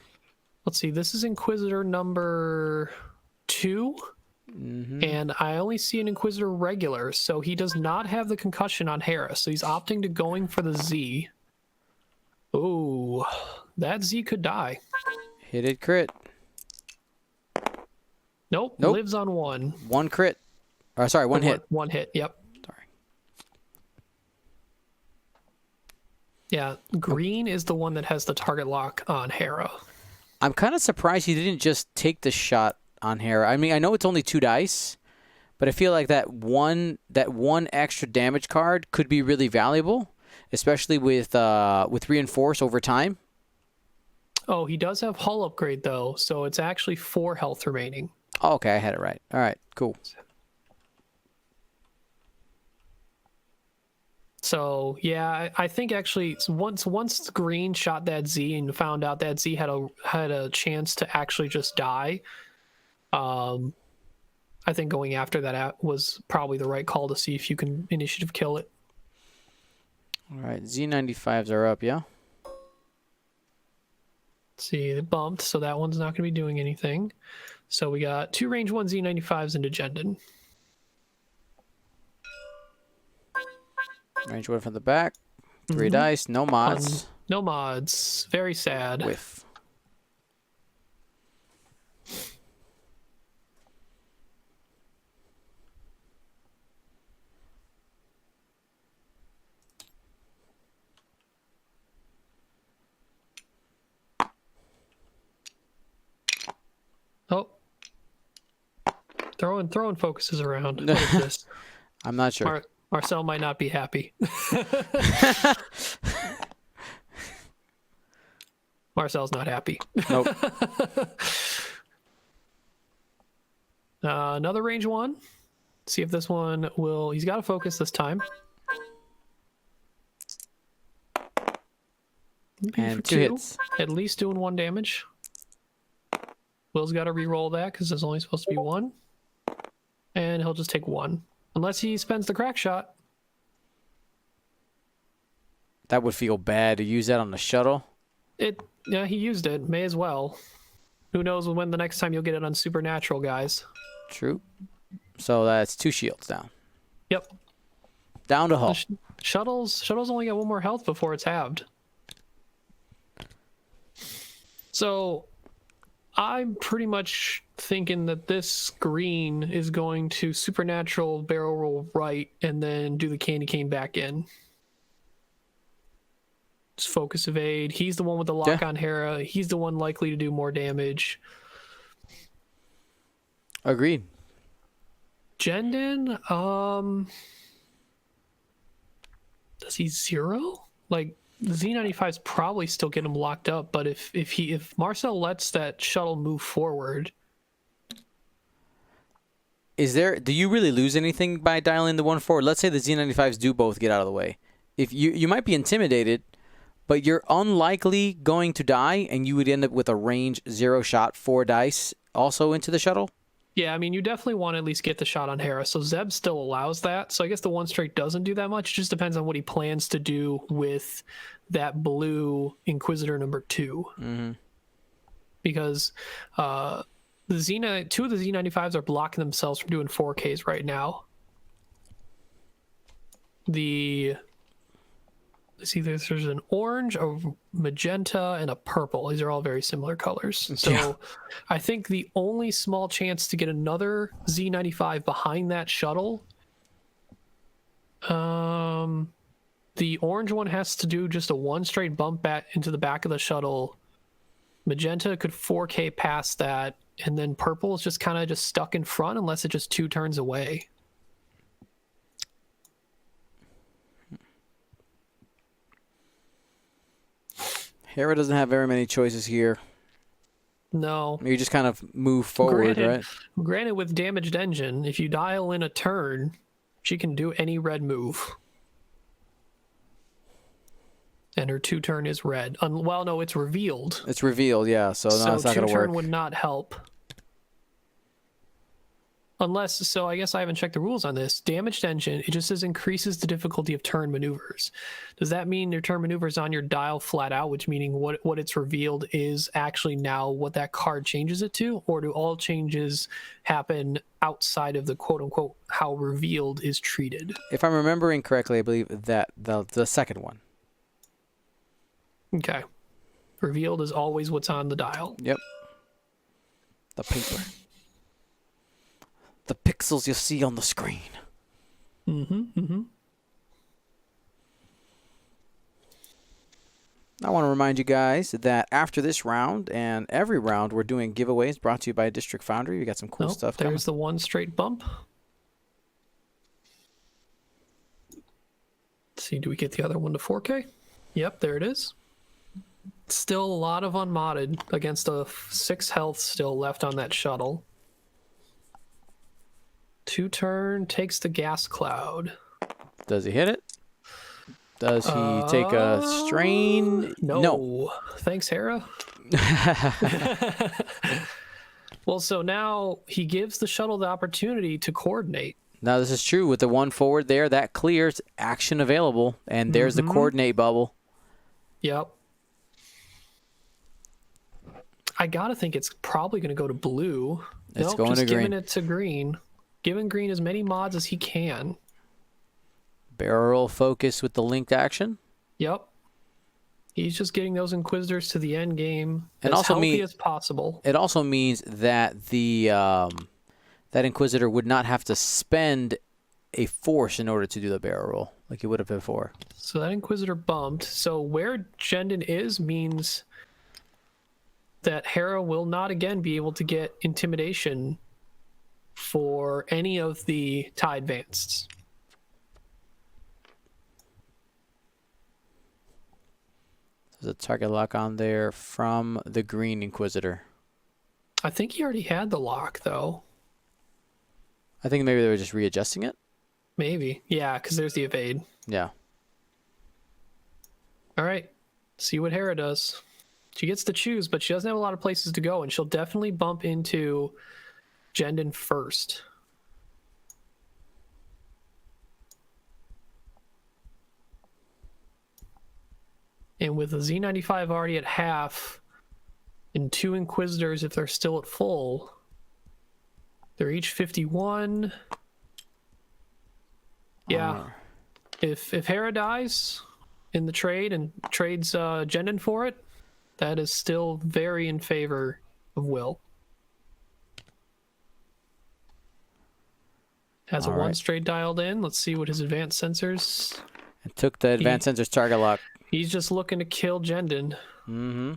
Let's see. This is Inquisitor number 2. Mm-hmm. And I only see an Inquisitor regular, so he does not have the concussion on Hera, so he's opting to going for the Z. Ooh, that Z could die. Hit it crit. Nope. Lives on 1. 1 crit. Or sorry, 1 hit. 1 hit, yep. Sorry. Yeah, green is the one that has the target lock on Hera. I'm kind of surprised he didn't just take the shot on Hera. I mean, I know it's only 2 dice, but I feel like that one extra damage card could be really valuable, especially with reinforce over time. Oh, he does have hull upgrade though, so it's actually 4 health remaining. Oh, okay, I had it right. All right, cool. So yeah, I think actually once green shot that Z and found out that Z had a chance to actually just die, I think going after that was probably the right call to see if you can initiative kill it. All right, Z95s are up, yeah? Let's see, it bumped, so that one's not going to be doing anything. So we got 2 range 1 Z95s into Jendon. Range 1 from the back. 3 dice, no mods. No mods. Very sad. Whiff. Oh. Throwing focuses around. What is this? I'm not sure. Marcel might not be happy. Marcel's not happy. Nope. Another range 1. See if this one will... He's got to focus this time. And 2 hits. At least doing 1 damage. Will's got to re-roll that because there's only supposed to be 1. And he'll just take 1. Unless he spends the crack shot. That would feel bad to use that on the shuttle. Yeah, he used it. May as well. Who knows when the next time you'll get it on Supernatural, guys. True. So that's 2 shields down. Yep. Down to hull. Shuttles only got 1 more health before it's halved. So I'm pretty much thinking that this green is going to Supernatural barrel roll right and then do the candy cane back in. Just focus evade. He's the one with the lock on Hera. He's the one likely to do more damage. Agreed. Jendon, does he 0? Like, the Z95s probably still get him locked up, but if Marcel lets that shuttle move forward, do you really lose anything by dialing the 1 forward? Let's say the Z95s do both get out of the way. If you might be intimidated, but you're unlikely going to die, and you would end up with a range 0 shot 4 dice also into the shuttle. Yeah, I mean, you definitely want to at least get the shot on Hera. So Zeb still allows that. So I guess the 1 strike doesn't do that much. It just depends on what he plans to do with that blue Inquisitor number 2. Mm-hmm. Because two of the Z95s are blocking themselves from doing 4Ks right now. There's an orange, a magenta, and a purple. These are all very similar colors. So I think the only small chance to get another Z95 behind that shuttle, the orange one has to do just a 1 straight bump back into the back of the shuttle. Magenta could 4K past that, and then purple is just kind of just stuck in front unless it just 2 turns away. Hera doesn't have very many choices here. No. You just kind of move forward, right? Granted, with damaged engine, if you dial in a turn, she can do any red move. And her 2 turn is red. Well, no, it's revealed. It's revealed, yeah. So no, it's not going to work. 2 turn would not help. So I guess I haven't checked the rules on this. Damaged engine, it just says increases the difficulty of turn maneuvers. Does that mean your turn maneuvers on your dial flat out, which meaning what it's revealed is actually now what that card changes it to? Or do all changes happen outside of the quote-unquote how revealed is treated? If I'm remembering correctly, I believe that the second one. Okay. Revealed is always what's on the dial. Yep. The paper. The pixels you see on the screen. Mm-hmm. I want to remind you guys that after this round and every round, we're doing giveaways brought to you by District Foundry. We got some cool stuff coming. There's the 1 straight bump. Let's see, do we get the other one to 4K? Yep, there it is. Still a lot of unmodded against a 6 health still left on that shuttle. 2 turn, takes the gas cloud. Does he hit it? Does he take a strain? No. Thanks, Hera. Well, so now he gives the shuttle the opportunity to coordinate. Now, this is true. With the 1 forward there, that clears action available. And there's the coordinate bubble. Yep. I got to think it's probably going to go to blue. It's going to green. Giving it to green. Giving green as many mods as he can. Barrel focus with the linked action. Yep. He's just getting those Inquisitors to the end game and as also healthy as possible. It also means that that Inquisitor would not have to spend a force in order to do the barrel roll like he would have before. So that Inquisitor bumped. So where Jendon is means that Hera will not again be able to get intimidation for any of the tie advanced. There's a target lock on there from the Green Inquisitor. I think he already had the lock, though. I think maybe they were just readjusting it. Maybe. Yeah, because there's the evade. Yeah. All right. See what Hera does. She gets to choose, but she doesn't have a lot of places to go, and she'll definitely bump into Jendon first. And with the Z95 already at half, and 2 Inquisitors if they're still at full, they're each 51. Yeah. If Hera dies in the trade and trades Jendon for it, that is still very in favor of Will. Has a 1 straight dialed in. Let's see what his advanced sensors. It took the advanced sensors target lock. He's just looking to kill Jendon. Mm-hmm.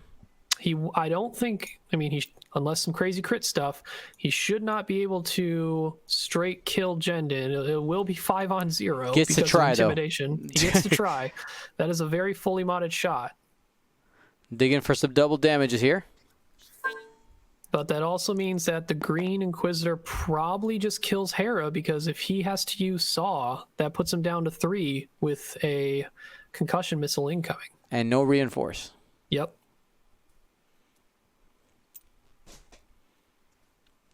I don't think, I mean, unless some crazy crit stuff, he should not be able to straight kill Jendon. It will be 5-on-0. Gets to try, though. Intimidation. He gets to try. That is a very fully modded shot. Digging for some double damages here. But that also means that the Green Inquisitor probably just kills Hera, because if he has to use Saw, that puts him down to 3 with a concussion missile incoming. And no reinforce. Yep.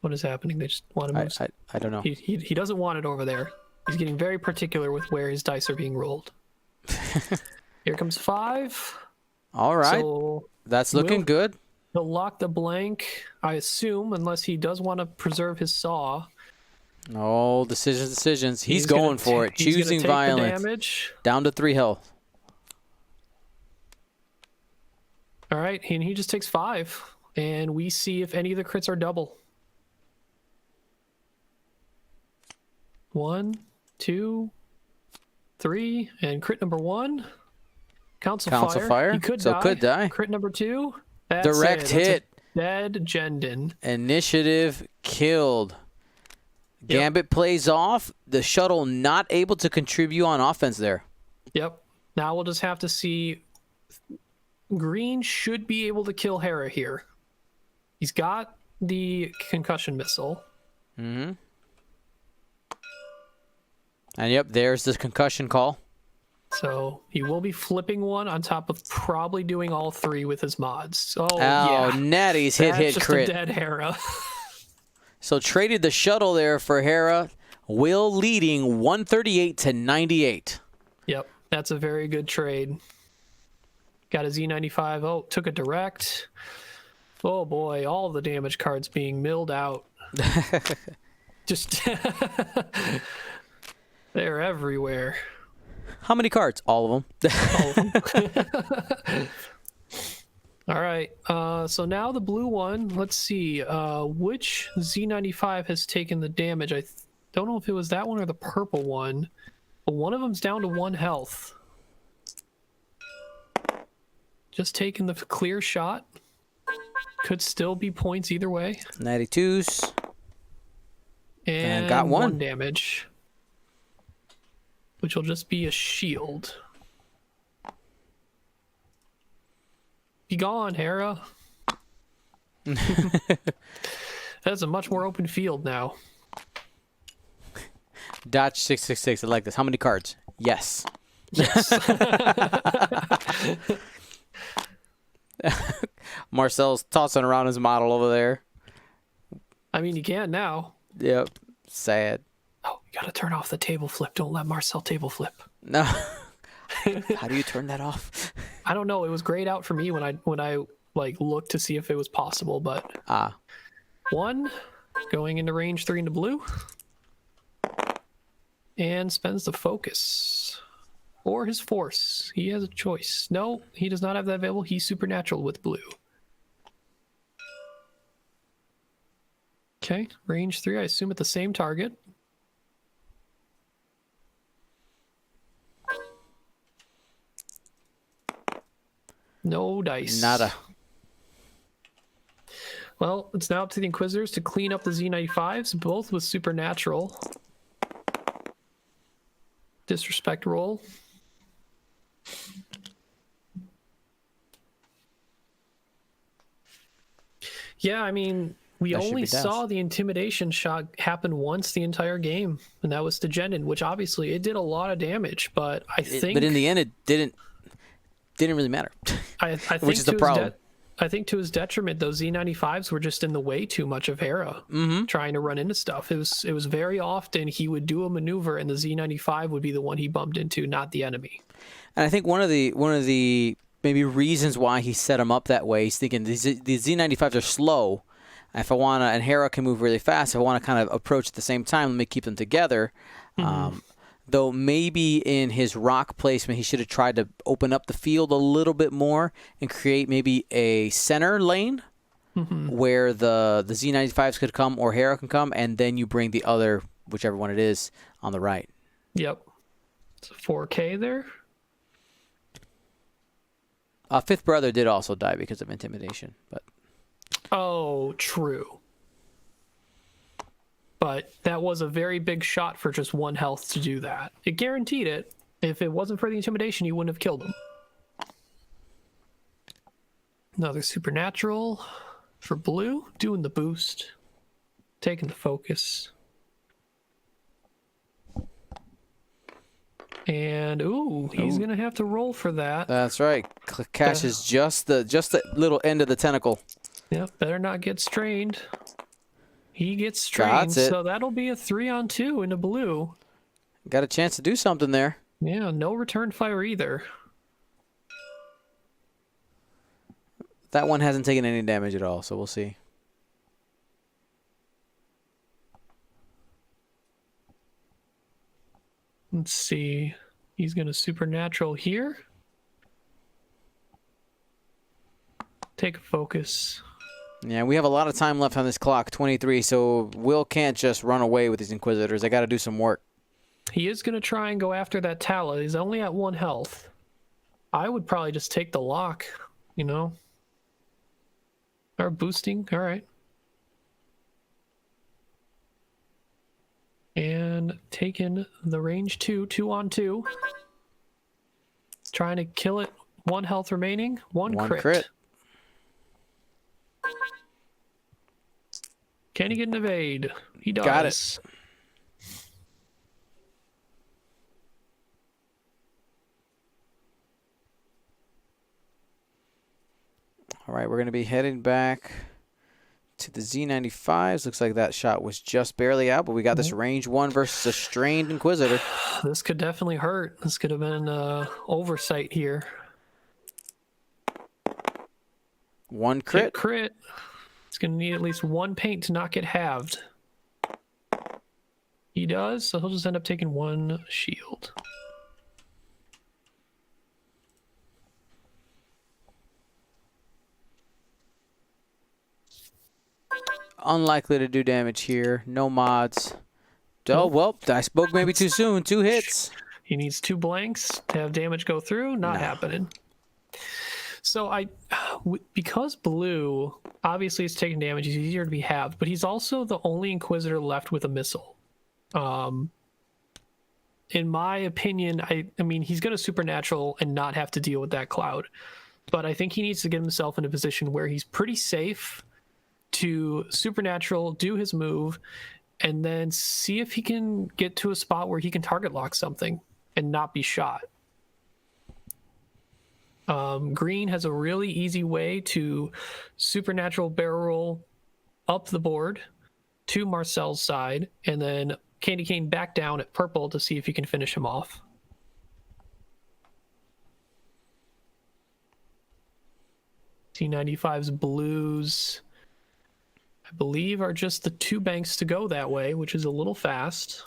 What is happening? They just want to move. I don't know. He doesn't want it over there. He's getting very particular with where his dice are being rolled. Here comes 5. All right. So that's looking good. He'll lock the blank, I assume, unless he does want to preserve his Saw. Oh, decisions. He's going for it. Choosing violence. Damage. Down to 3 health. All right, and he just takes 5. And we see if any of the crits are double. 1, 2, 3, and crit number 1. Council Fire. He could die. Crit number 2. That's direct hit. Dead Jendon. Initiative killed. Gambit plays off. The shuttle not able to contribute on offense there. Yep. Now we'll just have to see. Green should be able to kill Hera here. He's got the concussion missile. Mm-hmm. And yep, there's the concussion call. So he will be flipping one on top of probably doing all 3 with his mods. Oh, yeah. Natty's hit just crit. A dead Hera. So traded the shuttle there for Hera. Will leading 138 to 98. Yep, that's a very good trade. Got a Z95. Oh, took a direct. Oh boy, all the damage cards being milled out. Just they're everywhere. How many cards? All of them. All of them. All right. So now the blue one. Let's see. Which Z95 has taken the damage? I don't know if it was that one or the purple one. But one of them's down to 1 health. Just taking the clear shot. Could still be points either way. 92s. And got 1 damage. Which will just be a shield. Be gone, Hera. That's a much more open field now. Dodge 666. I like this. How many cards? Yes. Yes. Marcel's tossing around his model over there. I mean, you can now. Yep. Sad. Oh, you gotta turn off the table flip. Don't let Marcel table flip. No. How do you turn that off? I don't know. It was grayed out for me when I like looked to see if it was possible, but 1 going into range 3 into blue, and spends the focus or his force. He has a choice. No, he does not have that available. He's supernatural with blue. Okay, range 3. I assume at the same target. No dice. Nada. Well, it's now up to the Inquisitors to clean up the Z95s, both with Supernatural. Disrespect roll. Yeah, I mean, we That should only be doused. saw the intimidation shot happen once the entire game, and that was to Jendon, which obviously it did a lot of damage, but I think... But in the end, it didn't really matter. I think which is the problem. I think to his detriment, those Z95s were just in the way too much of Hera, trying to run into stuff. It was very often he would do a maneuver and the Z95 would be the one he bumped into, not the enemy. And I think one of the maybe reasons why he set him up that way, he's thinking these Z95s are slow. If I want to, and Hera can move really fast, if I want to kind of approach at the same time, let me keep them together. Though maybe in his rock placement, he should have tried to open up the field a little bit more and create maybe a center lane where the Z95s could come or Hera can come, and then you bring the other, whichever one it is, on the right. Yep. It's a 4K there. Fifth Brother did also die because of intimidation, but... Oh, true. But that was a very big shot for just 1 health to do that. It guaranteed it. If it wasn't for the intimidation, you wouldn't have killed him. Another Supernatural for blue, doing the boost, taking the focus. And ooh, he's gonna have to roll for that. That's right. Catches just the little end of the tentacle. Yep, better not get strained. He gets strained, so that'll be a 3-on-2 into blue. Got a chance to do something there. Yeah, no return fire either. That one hasn't taken any damage at all, so we'll see. Let's see. He's going to Supernatural here. Take a focus. Yeah, we have a lot of time left on this clock, 23, so Will can't just run away with these Inquisitors. They got to do some work. He is going to try and go after that Tala. He's only at 1 health. I would probably just take the lock, you know? Or boosting, all right. And taking the range 2-on-2. Trying to kill it. 1 health remaining. One crit. Can he get an evade? He does. Got it. All right, we're going to be heading back to the Z95s. Looks like that shot was just barely out, but we got this range 1 versus a strained Inquisitor. This could definitely hurt. This could have been oversight here. 1 crit. Crit. It's going to need at least 1 paint to not get halved. He does, so he'll just end up taking 1 shield. Unlikely to do damage here. No mods. Oh, well, I spoke maybe too soon. 2 hits. He needs 2 blanks to have damage go through. Not happening. So because blue obviously is taking damage, he's easier to be halved, but he's also the only Inquisitor left with a missile. In my opinion, I mean, he's going to Supernatural and not have to deal with that cloud, but I think he needs to get himself in a position where he's pretty safe to Supernatural, do his move, and then see if he can get to a spot where he can target lock something and not be shot. Green has a really easy way to Supernatural barrel roll up the board to Marcel's side, and then Candy Cane back down at purple to see if you can finish him off. T95's blues, I believe, are just the 2 banks to go that way, which is a little fast.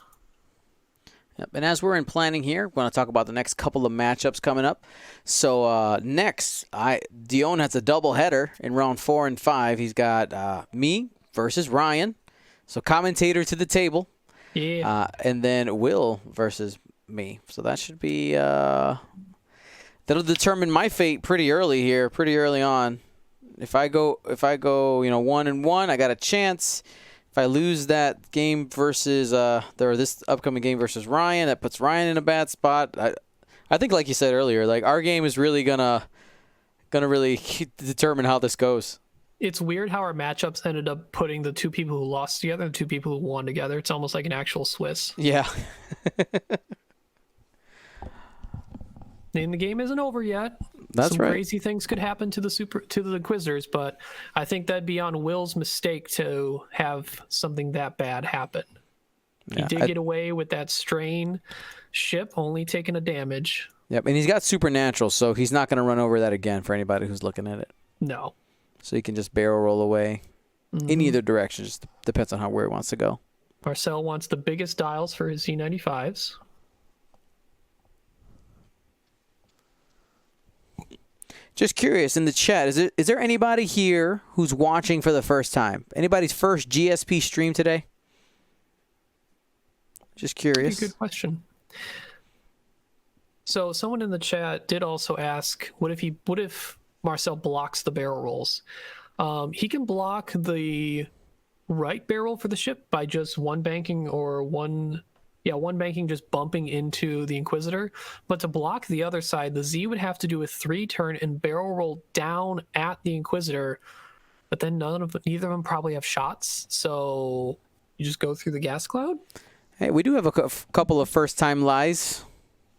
Yep. And as we're in planning here, we're going to talk about the next couple of matchups coming up. So next, Dion has a double header in round 4 and 5. He's got me versus Ryan. So commentator to the table. Yeah. And then Will versus me. So that should be that'll determine my fate pretty early here, pretty early on. If I go, 1-1, I got a chance. If I lose that game versus this upcoming game versus Ryan, that puts Ryan in a bad spot. I think, like you said earlier, like our game is really gonna really determine how this goes. It's weird how our matchups ended up putting the two people who lost together and the two people who won together. It's almost like an actual Swiss. Yeah. And the game isn't over yet. That's Some right. crazy things could happen to the Inquisitors, but I think that'd be on Will's mistake to have something that bad happen. He did get away with that strain ship only taking a damage. Yep, and he's got supernatural, so he's not going to run over that again for anybody who's looking at it. No. So he can just barrel roll away in either direction. Just depends on where he wants to go. Marcel wants the biggest dials for his Z95s. Just curious, in the chat, is there anybody here who's watching for the first time? Anybody's first GSP stream today? Just curious. Good question. So someone in the chat did also ask, what if Marcel blocks the barrel rolls? He can block the right barrel for the ship by just one banking just bumping into the Inquisitor. But to block the other side, the Z would have to do a 3-turn and barrel roll down at the Inquisitor. But then neither of them probably have shots. So you just go through the gas cloud? Hey, we do have a couple of first-time lies.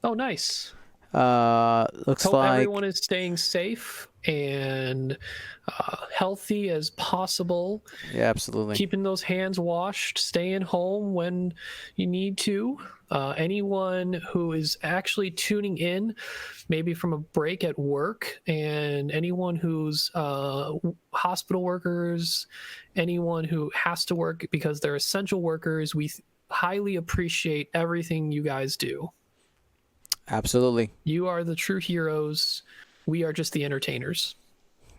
Oh, nice. Looks Hope like everyone is staying safe and healthy as possible. Yeah, absolutely. Keeping those hands washed, staying home when you need to. Anyone who is actually tuning in, maybe from a break at work, and anyone who's hospital workers, anyone who has to work because they're essential workers, we highly appreciate everything you guys do. Absolutely. You are the true heroes. We are just the entertainers.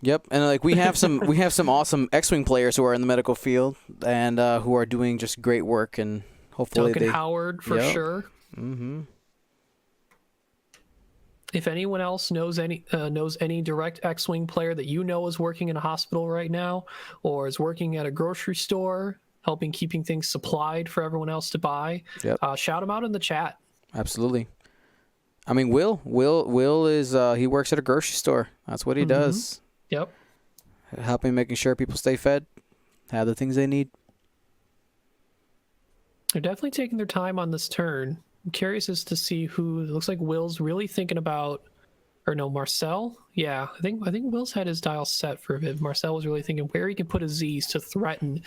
Yep, and like we have some awesome X-wing players who are in the medical field and who are doing just great work, and hopefully Duncan Howard for sure. Mm-hmm. If anyone else knows any direct X-wing player that you know is working in a hospital right now, or is working at a grocery store, helping keeping things supplied for everyone else to buy, shout them out in the chat. Absolutely. I mean, Will is he works at a grocery store. That's what he does. Yep. Helping making sure people stay fed, have the things they need. They're definitely taking their time on this turn. I'm curious as to see who. It looks like Will's really thinking about, or no, Marcel. Yeah, I think Will's had his dial set for Viv. Marcel was really thinking where he can put his Z's to threaten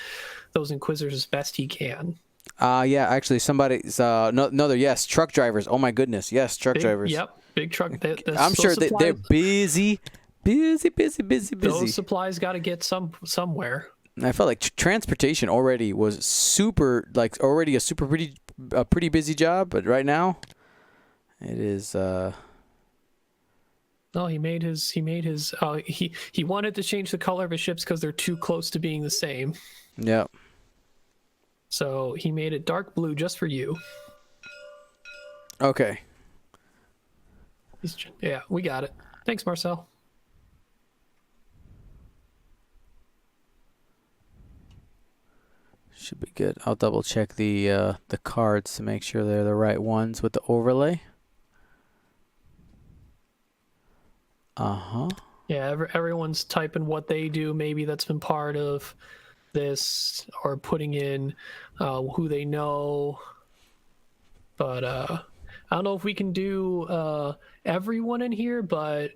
those Inquisitors as best he can. Yeah, actually, somebody's truck drivers. Oh my goodness, yes, truck drivers. Yep, big truck. I'm sure they're busy. Those supplies got to get somewhere. I felt like transportation already was already a pretty busy job, but right now it is. No, he made his. He wanted to change the color of his ships because they're too close to being the same. Yep. So he made it dark blue just for you. Okay. Yeah, we got it. Thanks, Marcel. Should be good. I'll double check the cards to make sure they're the right ones with the overlay. Yeah, everyone's typing what they do. Maybe that's been part of this, or putting in who they know. But I don't know if we can do everyone in here, but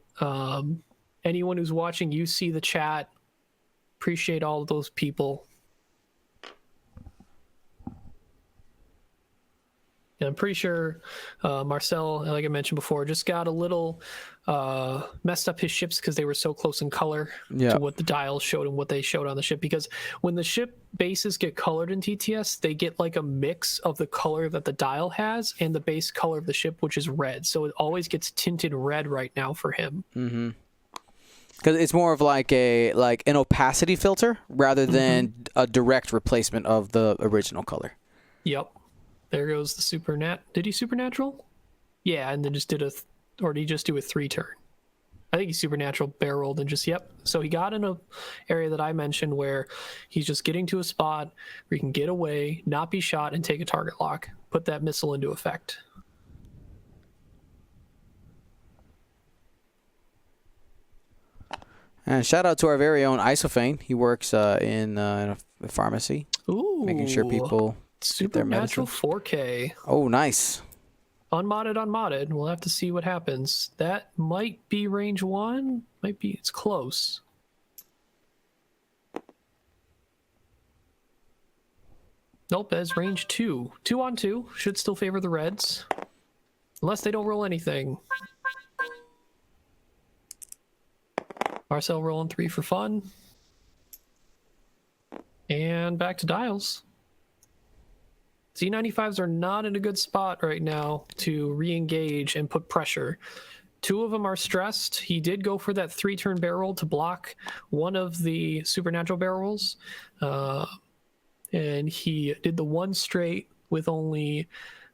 anyone who's watching, you see the chat. Appreciate all of those people. And I'm pretty sure Marcel, like I mentioned before, just got a little messed up his ships because they were so close in color to what the dials showed and what they showed on the ship. Because when the ship bases get colored in TTS, they get like a mix of the color that the dial has and the base color of the ship, which is red. So it always gets tinted red right now for him. Mm-hmm. Because it's more of like an opacity filter rather than a direct replacement of the original color. Yep. There goes the Did he supernatural? Yeah, and then just did or did he just do a 3-turn? I think he supernatural barrel rolled and just, yep. So he got in a area that I mentioned where he's just getting to a spot where he can get away, not be shot, and take a target lock. Put that missile into effect. And shout out to our very own Isophane. He works in a pharmacy, Ooh. making sure people get their medicine. Supernatural 4K. Oh, nice. Unmodded. We'll have to see what happens. That might be range 1. Might be. It's close. Nope, that's range 2. 2 on 2. Should still favor the Reds. Unless they don't roll anything. Marcel rolling 3 for fun. And back to dials. Z95s are not in a good spot right now to re-engage and put pressure. 2 of them are stressed. He did go for that 3-turn barrel roll to block one of the supernatural barrel rolls. And he did the 1 straight with only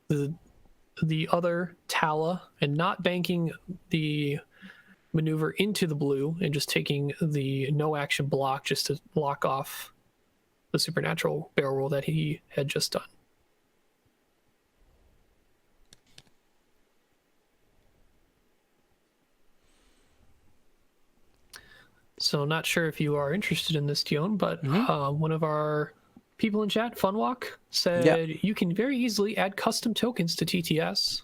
the other Tala and not banking the maneuver into the blue and just taking the no action block just to block off the supernatural barrel roll that he had just done. So not sure if you are interested in this, Dion, but one of our people in chat, Funwalk, said you can very easily add custom tokens to TTS.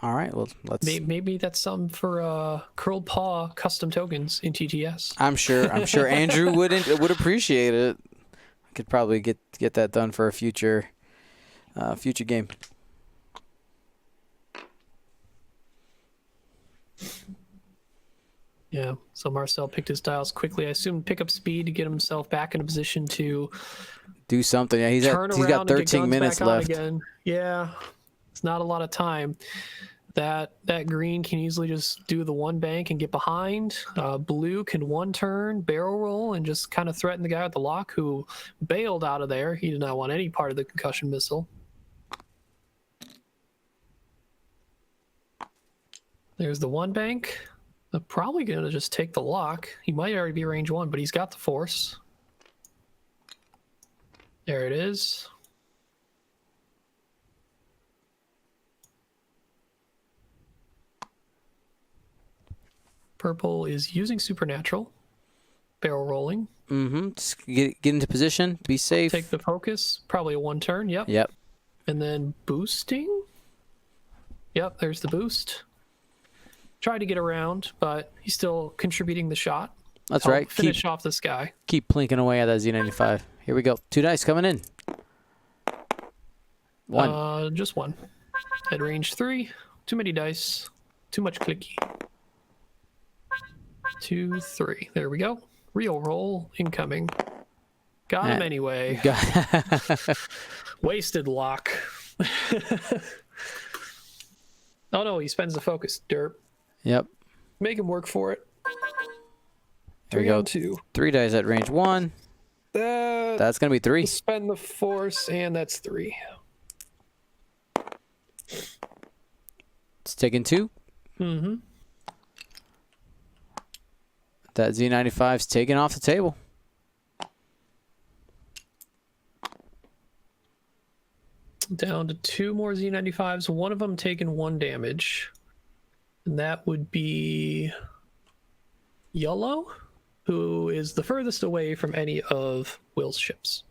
All right, well, let's... Maybe that's something for Curled Paw custom tokens in TTS. I'm sure Andrew would appreciate it. I could probably get that done for a future game. Yeah, so Marcel picked his dials quickly. I assume pick up speed to get himself back in a position to do something. Yeah, he's got 13 minutes left. Again. Yeah, it's not a lot of time. That green can easily just do the 1 bank and get behind. Blue can 1 turn, barrel roll, and just kind of threaten the guy with the lock who bailed out of there. He did not want any part of the concussion missile. There's the 1 bank. They're probably going to just take the lock. He might already be range 1, but he's got the force. There it is. Purple is using supernatural. Barrel rolling. Mm-hmm. Just get into position. Be safe. Take the focus. Probably a 1 turn. Yep. Yep. And then boosting. Yep, there's the boost. Tried to get around, but he's still contributing the shot. That's right. Finish off this guy. Keep plinking away at that Z95. Here we go. 2 dice coming in. 1. Just 1. At range 3. Too many dice. Too much clicky. 2, 3. There we go. Real roll incoming. Got him anyway. Wasted lock. Oh no, he spends the focus. Derp. Yep. Make him work for it. There we go. 2. 3 dice at range 1. That's gonna be 3. Spend the force, and that's 3. It's taking 2. Mm-hmm. That Z95's taken off the table. Down to 2 more Z95s. One of them taking 1 damage. And that would be Yellow, who is the furthest away from any of Will's ships.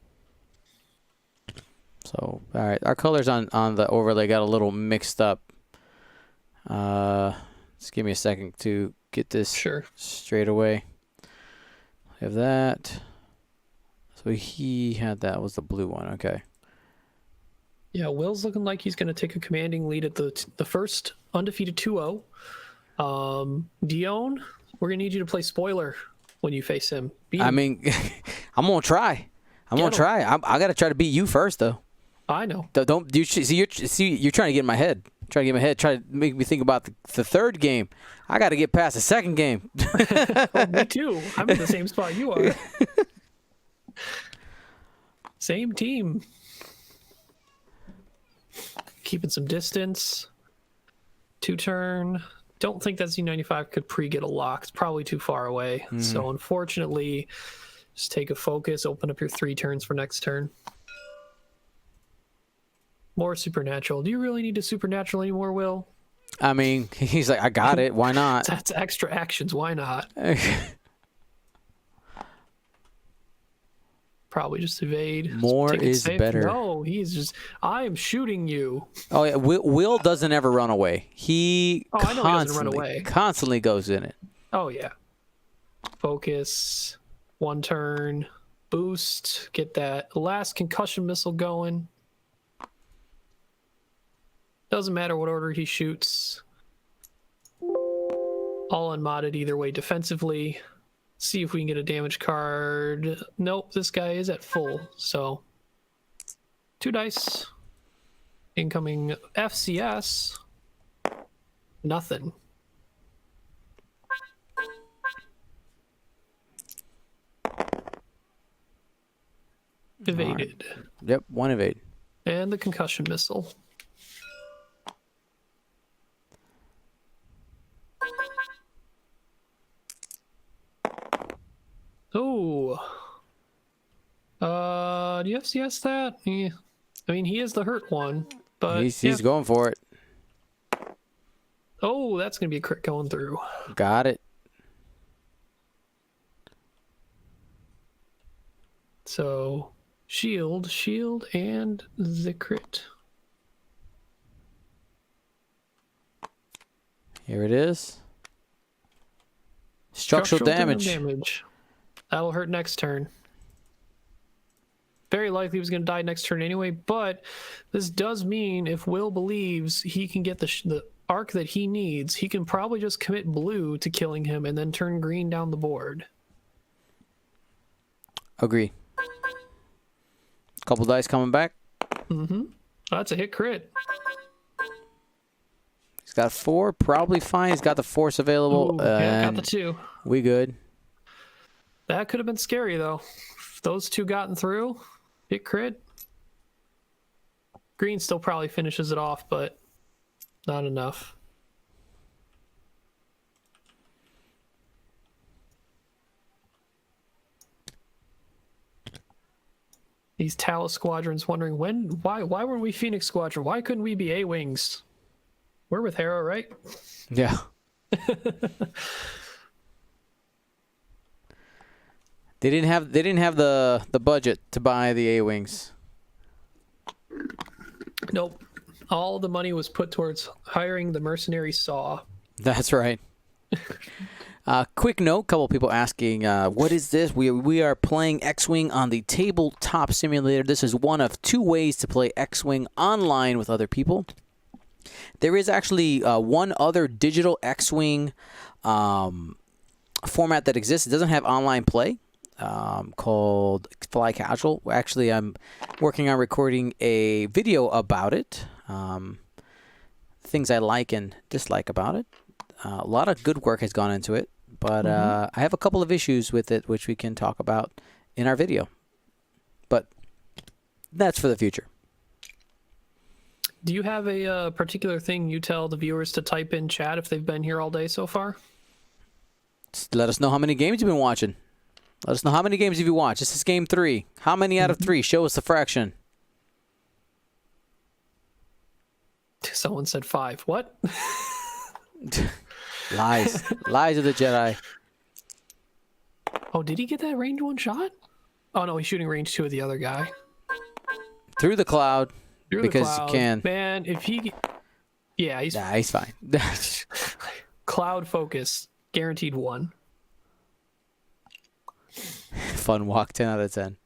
So, all right. Our colors on the overlay got a little mixed up. Just give me a second to get this straight away. We have that. So he had that was the blue one. Okay. Yeah, Will's looking like he's going to take a commanding lead at the first undefeated 2-0. Dion, we're going to need you to play spoiler when you face him. I mean, I'm going to try. I got to try to beat you first, though. I know. Don't you see? You're trying to get in my head. Try to make me think about the third game. I got to get past the second game. Oh, me too. I'm in the same spot you are. Same team. Keeping some distance. 2 turn. don't think that Z95 could pre-get a lock. It's probably too far away. So unfortunately, just take a focus, open up your 3 turns for next turn. More supernatural. Do you really need a supernatural anymore, Will? I mean, he's like, I got it. Why not? That's extra actions. Why not? Probably just evade. More Take it is safe. better. No, he's just, I am shooting you. Oh yeah, Will doesn't ever run away. He I know he doesn't run away. constantly goes in it. Oh, yeah. Focus. 1 turn. Boost. Get that last concussion missile going. Doesn't matter what order he shoots. All unmodded either way defensively. See if we can get a damage card. Nope, this guy is at full. So 2 dice. Incoming FCS. Nothing. Evaded. Yep, 1 evade. And the concussion missile. Oh. Do you FCS that? Yeah. I mean, he is the hurt one, but He's going for it. Oh, that's gonna be a crit going through. Got it. So shield, and the crit. Here it is. Structural damage. That'll hurt next turn. Very likely he was going to die next turn anyway, but this does mean if Will believes he can get the arc that he needs, he can probably just commit blue to killing him and then turn green down the board. Agree. Couple dice coming back. That's a hit crit. He's got 4, probably fine. He's got the force available. Ooh, yeah, got and the 2. We good. That could have been scary though. If those 2 gotten through, hit crit. Green still probably finishes it off, but not enough. These Talos squadrons wondering why weren't we Phoenix Squadron? Why couldn't we be A-Wings? We're with Hera, right? Yeah. They didn't have the budget to buy the A-Wings. Nope. All the money was put towards hiring the mercenary Saw. That's right. Quick note, couple people asking, what is this? We are playing X-Wing on the tabletop simulator. This is one of 2 ways to play X-Wing online with other people. There is actually one other digital X-Wing format that exists. It doesn't have online play, called Fly Casual. Actually, I'm working on recording a video about it. Things I like and dislike about it. A lot of good work has gone into it, but I have a couple of issues with it, which we can talk about in our video. But that's for the future. Do you have a particular thing you tell the viewers to type in chat if they've been here all day so far? Just let us know how many games you've been watching. Let us know how many games have you watched. This is game 3. How many out of 3? Show us the fraction. Someone said 5. What? Lies. Lies of the Jedi. Oh, did he get that range 1 shot? Oh, no, he's shooting range 2 of the other guy. Through the cloud. Through because the cloud. you can. Man, if he... Yeah, he's... Nah, he's fine. Cloud focus. Guaranteed 1. Fun walk. 10 out of 10.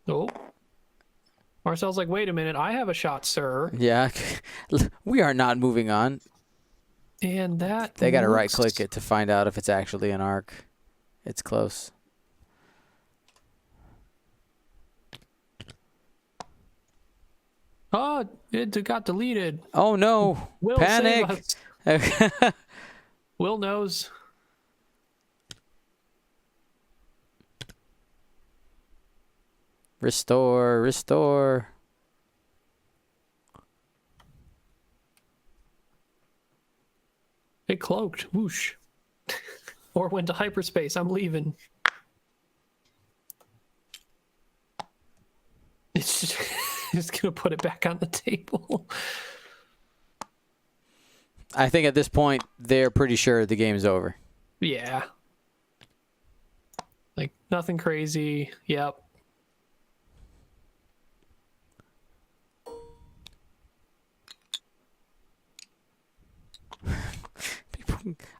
Oh. Marcel's like, wait a minute. I have a shot, sir. Yeah. We are not moving on. And that... They got to right-click it to find out if it's actually an arc. It's close. Oh, it got deleted. Oh, no. Will Panic. save us. Will knows. Restore. It cloaked. Whoosh. Or went to hyperspace. I'm leaving. It's just going to put it back on the table. I think at this point, they're pretty sure the game's over. Yeah. Like, nothing crazy. Yep.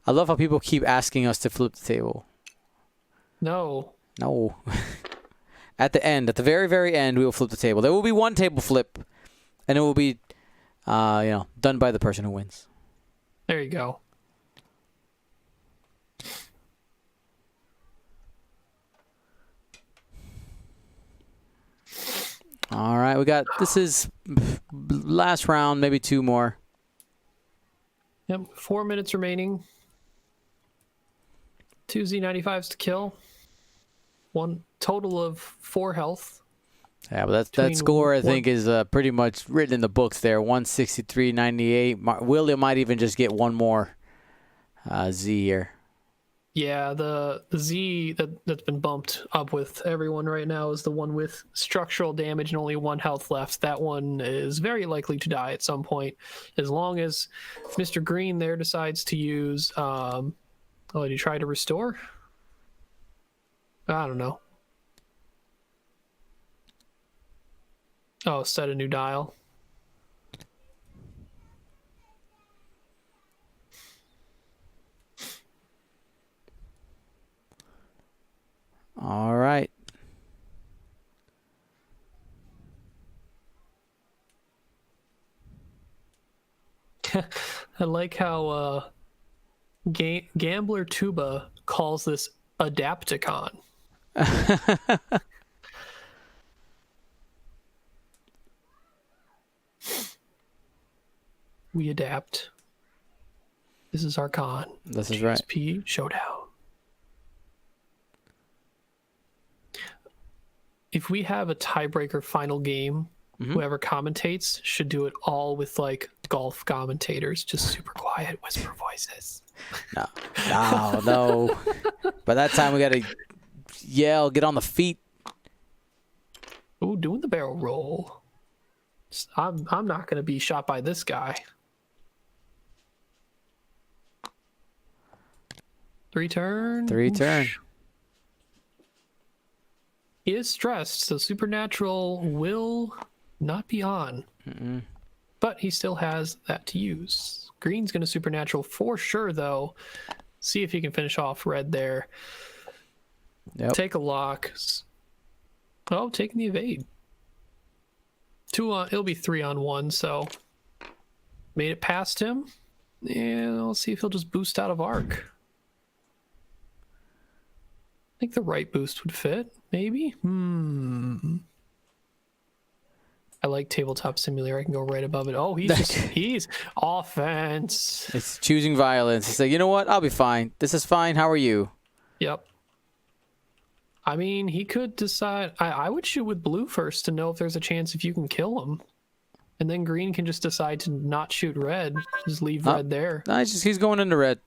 I love how people keep asking us to flip the table. No. No. At the end, at the very, very end, we will flip the table. There will be one table flip, and it will be, done by the person who wins. There you go. All right, this is last round, maybe 2 more. Yep, 4 minutes remaining. 2 Z95s to kill. One total of 4 health. Yeah, but that score, I think, is pretty much written in the books there. 163.98. William might even just get one more Z here. Yeah, the Z that's been bumped up with everyone right now is the one with structural damage and only 1 health left. That one is very likely to die at some point, as long as Mr. Green there decides to use. Did he try to restore? I don't know. Oh, set a new dial. All right. I like how Gambler Tuba calls this Adapticon. We adapt. This is our con. This is right. GSP Showdown. If we have a tiebreaker final game, whoever commentates should do it all with like golf commentators, just super quiet whisper voices. No. By that time, we got to yell, get on the feet. Ooh, doing the barrel roll. I'm not going to be shot by this guy. 3 turn. 3 turn. He is stressed, so Supernatural will not be on. But he still has that to use. Green's going to Supernatural for sure, though. See if he can finish off red there. Yep. Take a lock. Oh, taking the evade. 2 on. It'll be 3 on 1, so made it past him. And I'll see if he'll just boost out of arc. I think the right boost would fit, maybe. I like Tabletop Simulator. I can go right above it. Oh, he's offense. It's choosing violence. It's like, you know what? I'll be fine. This is fine. How are you? Yep. I mean, he could decide. I would shoot with blue first to know if there's a chance if you can kill him. And then green can just decide to not shoot red. Just leave red there. No, he's going into red.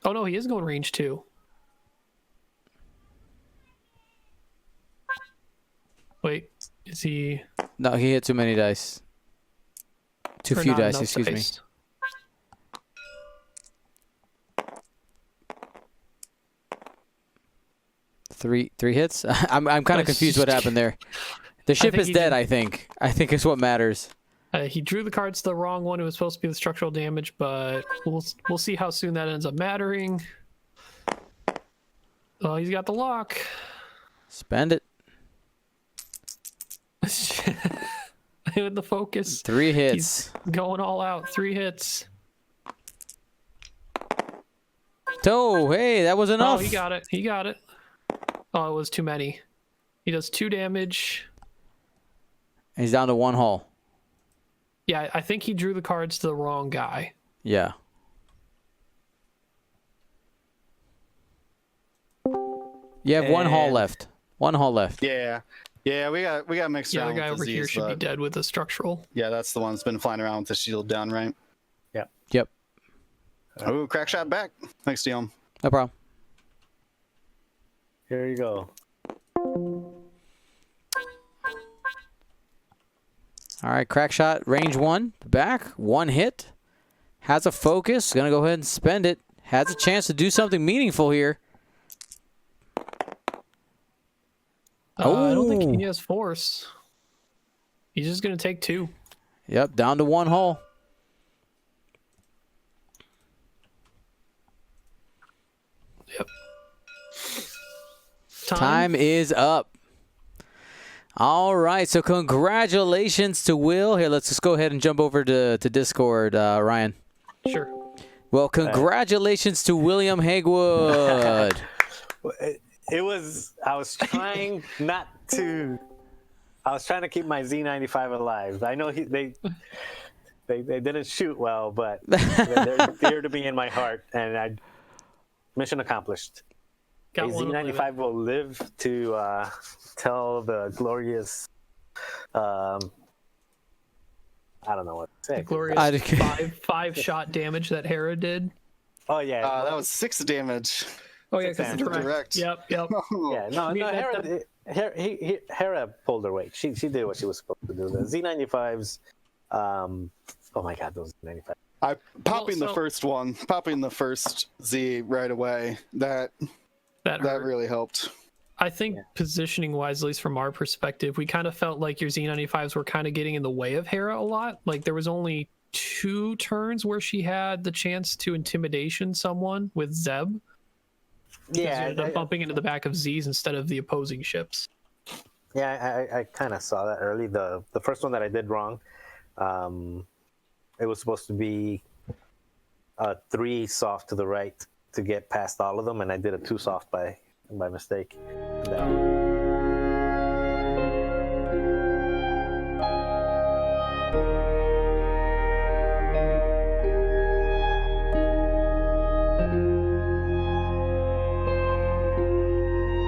Oh, no, he is going range 2. Wait, is he... No, he hit too many dice. Too few dice, excuse me. 3 hits? I'm kind of confused what happened there. The ship is dead, I think. I think is what matters. He drew the cards to the wrong one. It was supposed to be the structural damage, but we'll see how soon that ends up mattering. Oh, he's got the lock. Spend it. With the focus. 3 hits. He's going all out. 3 hits. Oh, hey, that was enough. Oh, he got it. He got it. Oh, it was too many. He does 2 damage. He's down to 1 hull. Yeah, I think he drew the cards to the wrong guy. Yeah. You have 1 hull left. 1 hull left. Yeah. Yeah, we got mixed around. The other guy with over here disease, should be dead with the structural. Yeah, that's the one that's been flying around with the shield down, right? Yeah. Yep. Oh, crack shot back. Thanks, Dion. No problem. Here you go. All right, crack shot, range 1, back, 1 hit. Has a focus, gonna go ahead and spend it. Has a chance to do something meaningful here. I don't think Oh. he has force. He's just gonna take 2. Yep, down to 1 hole. Yep. Time is up. All right, so congratulations to Will. Here, let's just go ahead and jump over to Discord, Ryan. Sure. Well, congratulations to William Haigwood. It was. I was trying not to. I was trying to keep my Z95 alive. I know they didn't shoot well, but they're dear to me in my heart, and mission accomplished. Got one Z95 will live to tell the glorious. I don't know what to say. The glorious five shot damage that Hera did. Oh yeah, That was 6 damage. Oh yeah, because Six direct. Yep. yeah. No, Hera pulled her weight. She did what she was supposed to do. The Z95s. Oh my God, those Z95s. Popping the first Z right away. That really helped. I think positioning wise, at least from our perspective, we kind of felt like your Z95s were kind of getting in the way of Hera a lot. Like there was only 2 turns where she had the chance to intimidation someone with Zeb. Yeah, ended up bumping into the back of Z's instead of the opposing ships. Yeah, I kind of saw that early. The first one that I did wrong, it was supposed to be a 3 soft to the right to get past all of them, and I did a 2 soft by mistake. And,